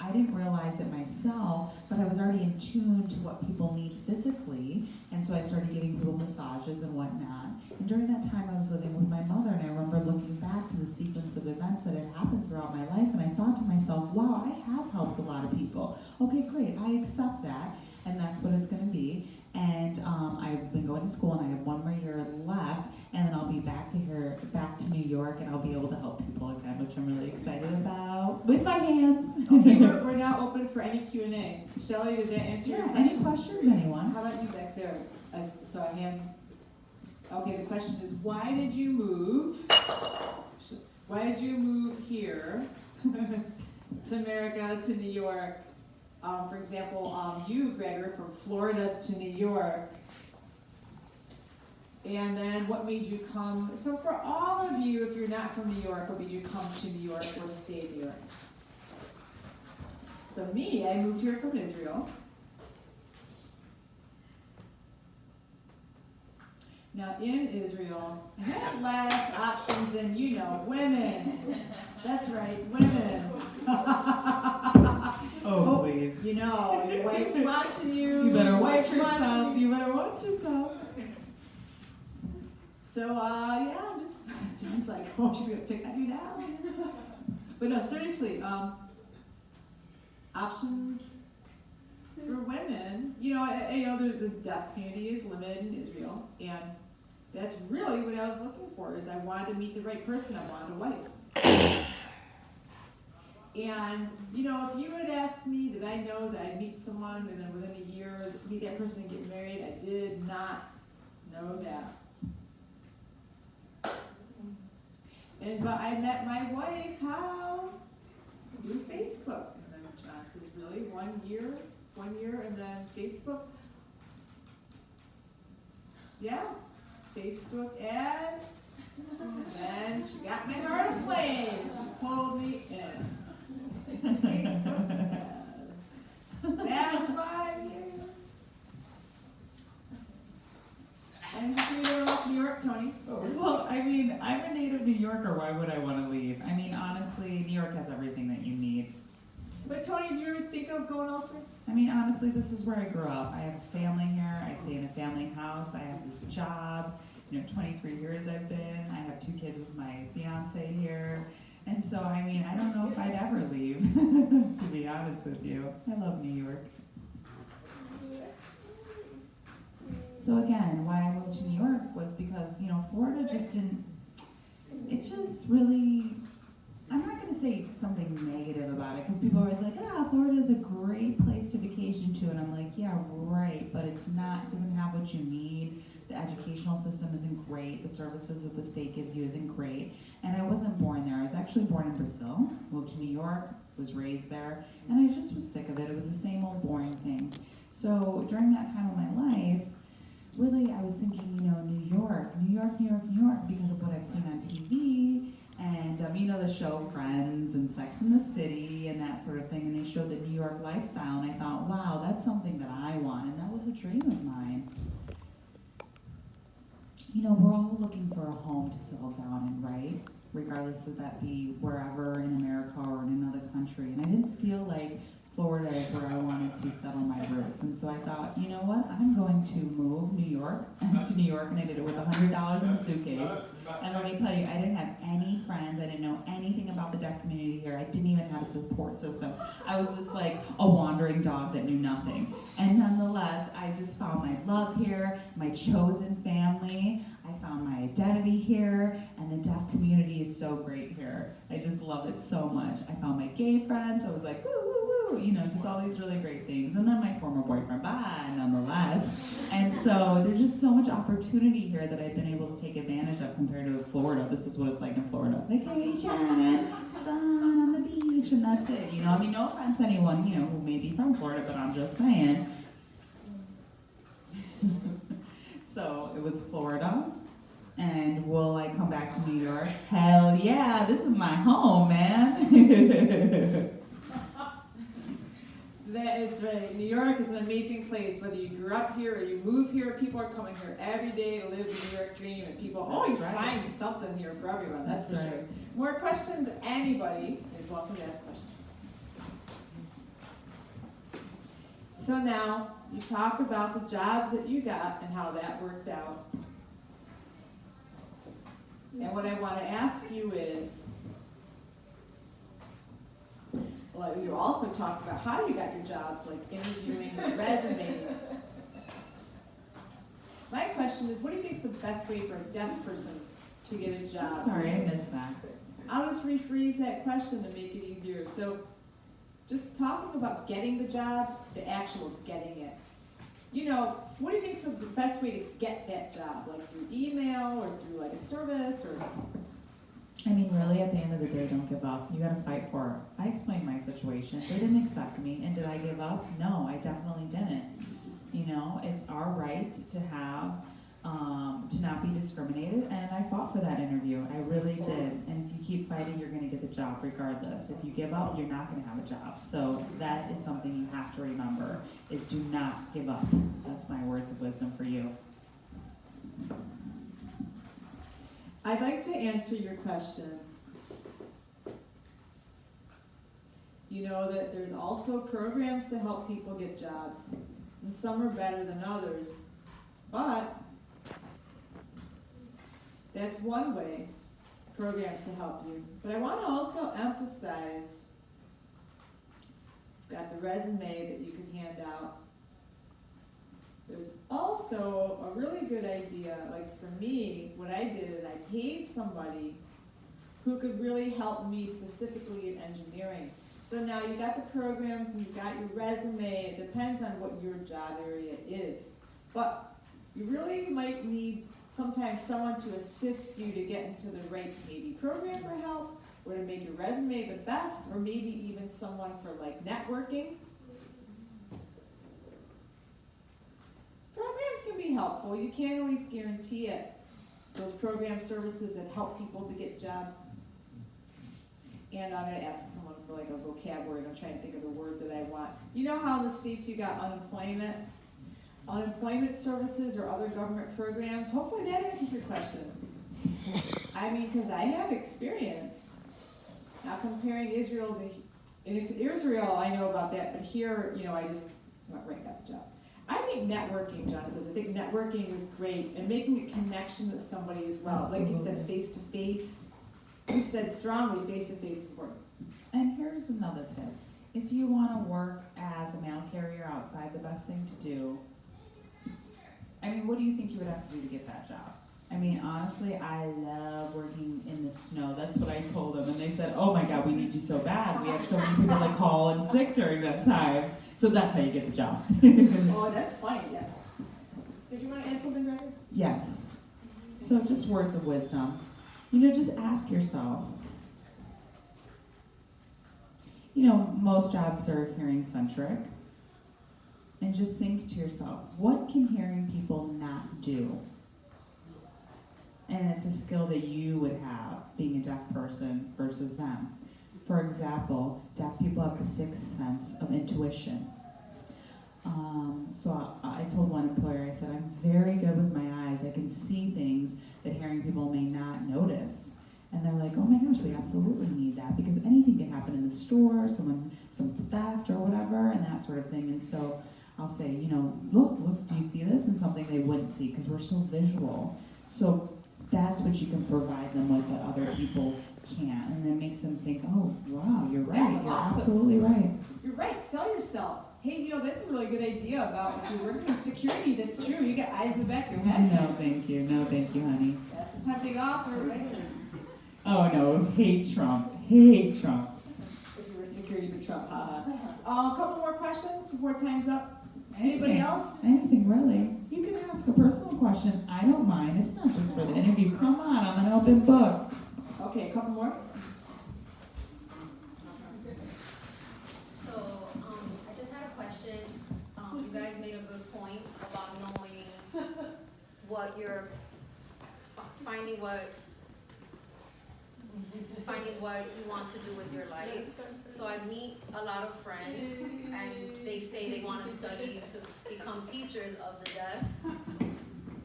I didn't realize it myself, but I was already in tune to what people need physically, and so I started giving people massages and whatnot. And during that time, I was living with my mother, and I remember looking back to the sequence of events that had happened throughout my life, and I thought to myself, wow, I have helped a lot of people. Okay, great, I accept that, and that's what it's going to be. And I've been going to school, and I have 1 more year left, and then I'll be back to New York, and I'll be able to help people again, which I'm really excited about with my hands. Okay, we're now open for any Q&A. Shelley, did that answer your question? Any questions, anyone? How about you back there? So I hand. Okay, the question is, why did you move? Why did you move here to America, to New York? For example, you, Gregor, from Florida to New York. And then what made you come? So for all of you, if you're not from New York, what made you come to New York or stay in New York? So me, I moved here from Israel. Now in Israel, I had less options than women. That's right, women. Oh, please. Your wife's watching you. You better your watch wife's yourself. watching you. You better watch yourself. So, I'm just, Jen's like, oh, she's going to pick on you now. But no, seriously, options for women, the deaf community is limited in Israel, and that's really what I was looking for, is I wanted to meet the right person, I wanted a wife. And, if you had asked me, did I know that I'd meet someone and then within a year meet that person and get married, I did not know that. But I met my wife, how? Through Facebook. And then John says, really, 1 year, and then Facebook. Yeah, Facebook ad. And then she got my heart aflame. She pulled me in. Facebook ad. That's why I'm here. And how can you go off New York, Tony? Well, I'm a native New Yorker. Why would I want to leave? Honestly, New York has everything that you need. But Tony, do you ever think of going elsewhere? Honestly, this is where I grew up. I have a family here. I stay in a family house. I have this job. 23 years I've been. I have 2 kids with my fiance here. And so, I don't know if I'd ever leave, to be honest with you. I love New York. So again, why I moved to New York was because, Florida just didn't, it just really, I'm not going to say something negative about it, because people are always like, Florida is a great place to vacation to, and I'm like, yeah, right, but it's not, it doesn't have what you need. The educational system isn't great. The services that the state gives you isn't great. And I wasn't born there. I was actually born in Brazil, moved to New York, was raised there, and I just was sick of it. It was the same old boring thing. So during that time of my life, really, I was thinking, New York, New York, New York, New York, because of what I've seen on TV, and the show Friends and Sex and the City and that sort of thing, and they showed the New York lifestyle, and I thought, wow, that's something that I want, and that was a dream of mine. We're all looking for a home to settle down in, right? Regardless of that be wherever in America or in another country, and I didn't feel like Florida is where I wanted to settle my roots. And so I thought, you know what, I'm going to move New York to New York, and I did it with $100 in a suitcase. And let me tell you, I didn't have any friends, I didn't know anything about the deaf community here, I didn't even have a support system. I was just like a wandering dog that knew nothing. And nonetheless, I just found my love here, my chosen family, I found my identity here, and the deaf community is so great here. I just love it so much. I found my gay friends, I was like, woo, woo, woo, just all these really great things. And then my former boyfriend, bye, nonetheless. And so there's just so much opportunity here that I've been able to take advantage of compared to Florida. This is what it's like in Florida. Vacation, sun on the beach, and that's it. No offense to anyone, who may be from Florida, but I'm just saying. So it was Florida. And will I come back to New York? Hell yeah, this is my home, man. That is right. New York is an amazing place. Whether you grew up here or you move here, people are coming here every day to live the New York dream, and people always find something here for everyone. That's for sure. More questions? Anybody is welcome to ask questions. So now you talk about the jobs that you got and how that worked out. And what I want to ask you is, well, you also talked about how you got your jobs, like interviewing, resumes. My question is, what do you think is the best way for a deaf person to get a job? I'm sorry, I missed that. I'll just rephrase that question to make it easier. So, just talking about getting the job, the actual getting it. What do you think is the best way to get that job? Like through email or through like a service or? Really, at the end of the day, don't give up. You gotta fight for it. I explained my situation. They didn't accept me, and did I give up? No, I definitely didn't. It's our right to have, to not be discriminated, and I fought for that interview. I really did. And if you keep fighting, you're gonna get the job regardless. If you give up, you're not gonna have a job. So that is something you have to remember, is do not give up. That's my words of wisdom for you. I'd like to answer your question. You know that there's also programs to help people get jobs, and some are better than others, but that's one way, programs to help you. But I want to also emphasize, got the resume that you can hand out. There's also a really good idea, like for me, what I did is I paid somebody who could really help me specifically in engineering. So now you got the program, you got your resume, it depends on what your job area is. But you really might need sometimes someone to assist you to get into the right maybe program for help, or to make your resume the best, or maybe even someone for like networking. Programs can be helpful. You can't always guarantee it. Those program services that help people to get jobs. And I'm going to ask someone for like a vocabulary. I'm trying to think of the word that I want. You know how in the States you got unemployment? Unemployment services or other government programs? Hopefully that answers your question. Because I have experience. Now comparing Israel to, and it's Israel, I know about that, but here, I just went right got the job. I think networking, John says, I think networking is great, and making a connection with somebody as well. Absolutely. Like you said, face-to-face. You said strongly face-to-face is important. And here's another tip. If you want to work as a mail carrier outside, the best thing to do, what do you think you would have to do to get that job? Honestly, I love working in the snow. That's what I told them. And they said, oh my God, we need you so bad. We have so many people that call in sick during that time. So that's how you get the job. Oh, that's funny, yeah. Did you want to add something, Ryder? Yes. So just words of wisdom. Just ask yourself. Most jobs are hearing centric. and just think to yourself, what can hearing people not do? And it's a skill that you would have, being a deaf person versus them. For example, deaf people have the sixth sense of intuition. So I told one employer, I said, I'm very good with my eyes. I can see things that hearing people may not notice. And they're like, oh my gosh, we absolutely need that, because anything can happen in the store, some theft or whatever, and that sort of thing. And so I'll say, look, do you see this? And something they wouldn't see, because we're so visual. So that's what you can provide them with that other people can't. And it makes them think, oh, wow, you're right. That's You're awesome. absolutely right. You're right, sell yourself. Hey, that's a really good idea about if you're working in security, that's true. You get eyes in the back of your head. No, thank you. No, thank you, honey. That's a tempting offer, right? Oh, no, hate Trump. Hate Trump. If you were security for Trump, a couple more questions before time's up. Anybody else? Anything, really. You can ask a personal question. I don't mind. It's not just for the interview. Come on, I'm an open book. Okay, a couple more. So, I just had a question. You guys made a good point about knowing what you're finding what you want to do with your life. So I meet a lot of friends and they say they want to study to become teachers of the deaf.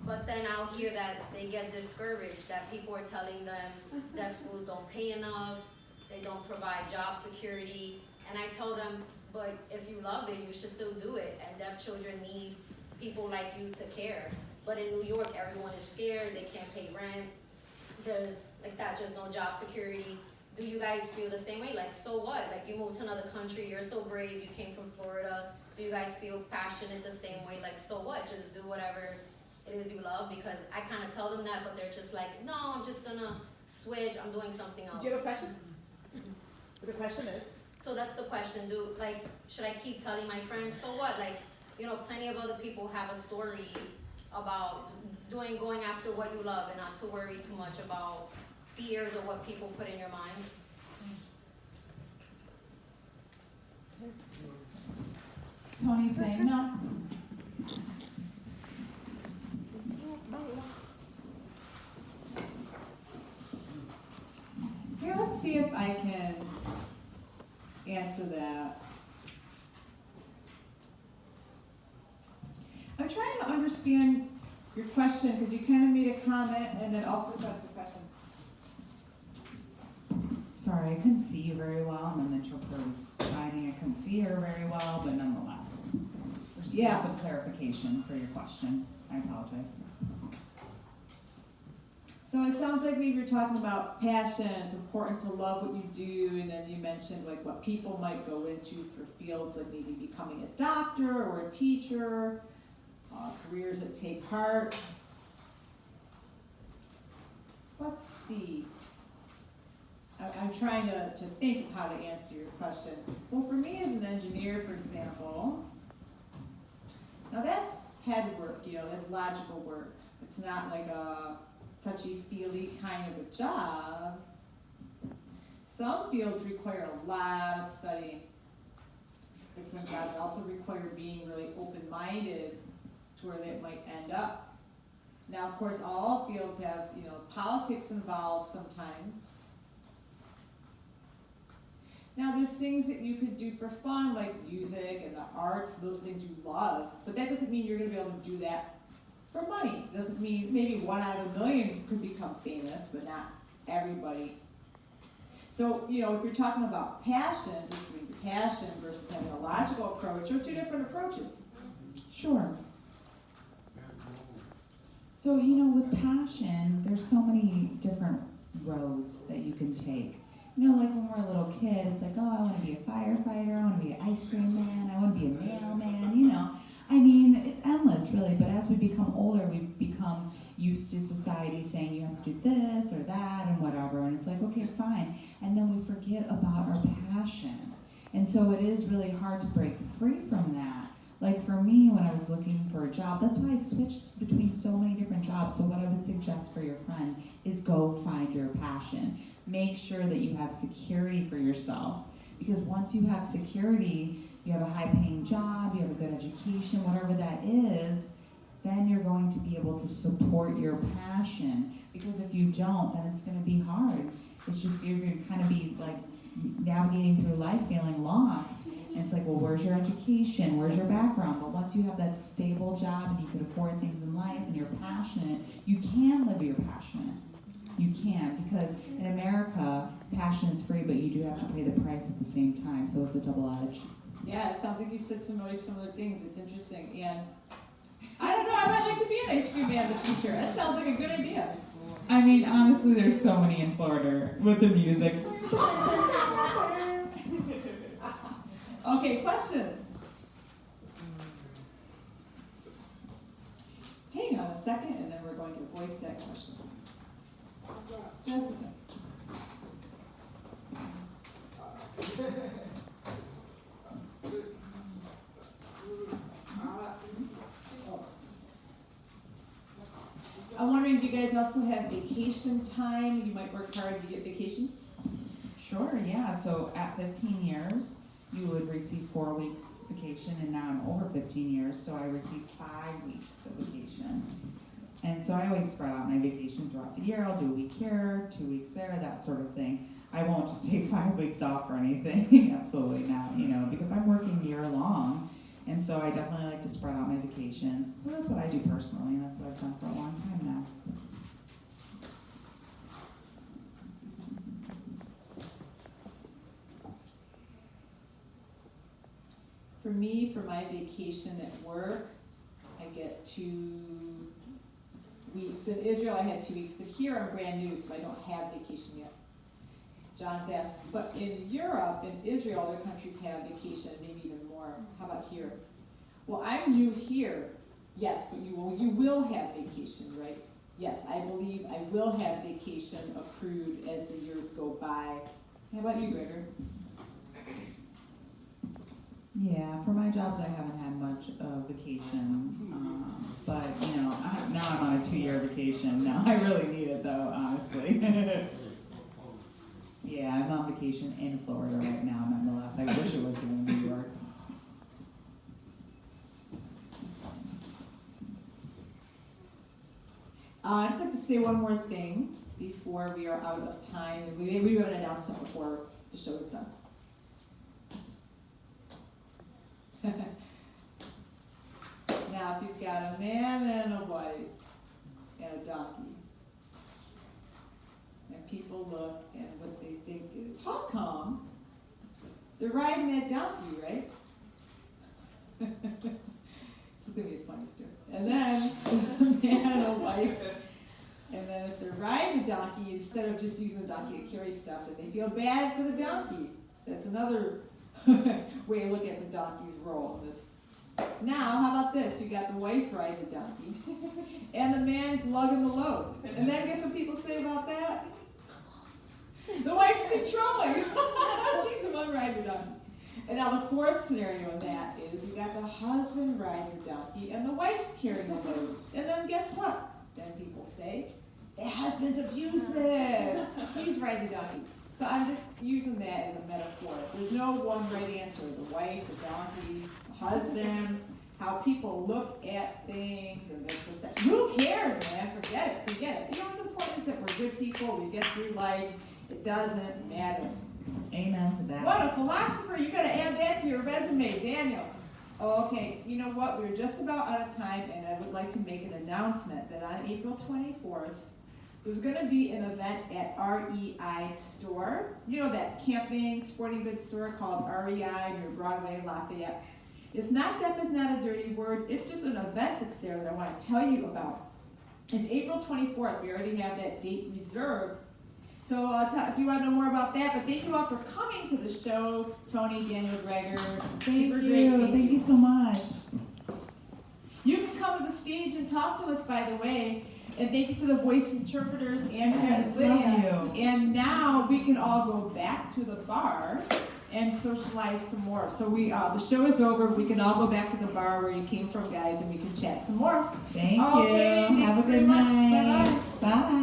But then I'll hear that they get discouraged, that people are telling them deaf schools don't pay enough, they don't provide job security. And I tell them, but if you love it, you should still do it. And deaf children need people like you to care. But in New York, everyone is scared, they can't pay rent. There's just no job security. Do you guys feel the same way? Like, so what? Like, you moved to another country, you're so brave, you came from Florida. Do you guys feel passionate the same way? Like, so what? Just do whatever it is you love? Because I kind of tell them that, but they're just like, no, I'm just gonna switch, I'm doing something else. Do you have a question? The question is? So that's the question. Should I keep telling my friends, so what? Like, plenty of other people have a story about going after what you love and not to worry too much about fears or what people put in your mind. Tony's saying no. Here, let's see if I can answer that. I'm trying to understand your question, because you kind of made a comment and then also touched the question. Sorry, I couldn't see you very well, and then the interpreter was signing. I couldn't see her very well, but nonetheless. There's some clarification for your question. I apologize. So it sounds like maybe you're talking about passion. It's important to love what you do, and then you mentioned like what people might go into for fields like maybe becoming a doctor or a teacher, careers that take heart. Let's see. I'm trying to think of how to answer your question. Well, for me as an engineer, for example, now that's head work, that's logical work. It's not like a touchy-feely kind of a job. Some fields require a lot of studying. And some jobs also require being really open-minded to where they might end up. Now, of course, all fields have, politics involved sometimes. Now, there's things that you could do for fun, like music and the arts, those things you love, but that doesn't mean you're going to be able to do that for money. It doesn't mean maybe 1 out of a million could become famous, but not everybody. So, if you're talking about passion, passion versus having a logical approach, are two different approaches. Sure. So, with passion, there's so many different roads that you can take. Like when we're a little kid, it's like, oh, I want to be a firefighter, I want to be an ice cream man, I want to be a mailman, it's endless, really. But as we become older, we become used to society saying you have to do this or that and whatever. And it's like, okay, fine. And then we forget about our passion. And so it is really hard to break free from that. Like for me, when I was looking for a job, that's why I switched between so many different jobs. So what I would suggest for your friend is go find your passion. Make sure that you have security for yourself. Because once you have security, you have a high paying job, you have a good education, whatever that is, then you're going to be able to support your passion. Because if you don't, then it's going to be hard. It's just, you're going to kind of be like navigating through life feeling lost. And it's like, well, where's your education? Where's your background? But once you have that stable job and you can afford things in life and you're passionate, you can live your passion. You can, because in America, passion is free, but you do have to pay the price at the same time, so it's a double edge. Yeah, it sounds like you said some really similar things. It's interesting. And I don't know, I might like to be an ice cream man in the future. That sounds like a good idea. I mean, honestly, there's so many in Florida with the music. Okay, question. Hang on a second, and then we're going to voice that question. Just a second. I'm wondering, do you guys also have vacation time? You might work hard to get vacation? Sure, yeah. So at 15 years, you would receive 4 weeks vacation, and now I'm over 15 years, so I receive 5 weeks of vacation. And so I always spread out my vacation throughout the year. I'll do a week here, 2 weeks there, that sort of thing. I won't just take 5 weeks off or anything, absolutely not, because I'm working year long. And so I definitely like to spread out my vacations. So that's what I do personally, and that's what I've done for a long time now. For me, for my vacation at work, I get 2 weeks. In Israel, I had 2 weeks, but here I'm brand new, so I don't have vacation yet. John's asked, but in Europe, in Israel, other countries have vacation, maybe even more. How about here? Well, I'm new here, yes, but you will have vacation, right? Yes, I believe I will have vacation accrued as the years go by. How about you, Gregor? Yeah, for my jobs, I haven't had much vacation, but now I'm on a 2-year vacation. Now I really need it though, honestly. Yeah, I'm on vacation in Florida right now, nonetheless. I wish it was in New York. I'd just like to say one more thing before we are out of time. We have an announcement before the show is done. Now, if you've got a man and a wife and a donkey, and people look and what they think is, how come they're riding that donkey, right? It's gonna be a funny story. And then there's a man and a wife, and then if they're riding the donkey, instead of just using the donkey to carry stuff, then they feel bad for the donkey. That's another way to look at the donkey's role in this. Now, how about this? You got the wife riding the donkey, and the man's lugging the load. And then guess what people say about that? The wife's controlling. She's the one riding the donkey. And now the fourth scenario in that is you got the husband riding the donkey, and the wife's carrying the load. And then guess what? Then people say, the husband's abusive. He's riding the donkey. So I'm just using that as a metaphor. There's no one right answer. The wife, the donkey, the husband, how people look at things and their perception. Who cares, man? Forget it. What's important is that we're good people. We get through life. It doesn't matter. Amen to that. What a philosopher. You got to add that to your resume, Daniel. Oh, okay. You know what? We're just about out of time, and I would like to make an announcement that on April 24th, there's going to be an event at REI Store. You know that camping, sporting goods store called REI near Broadway, Lafayette. It's not deaf, it's not a dirty word. It's just an event that's there that I want to tell you about. It's April 24th. We already have that date reserved. So if you want to know more about that, but thank you all for coming to the show. Tony, Daniel, Gregor. Thank you so much. You can come to the stage and talk to us, by the way. And thank you to the voice interpreters, Andrea and Lydia. Love you. And now we can all go back to the bar and socialize some more. So the show is over. We can all go back to the bar where you came from, guys, and we can chat some more. Thank Okay, you. thanks Have a very good much. night. Bye-bye. Bye.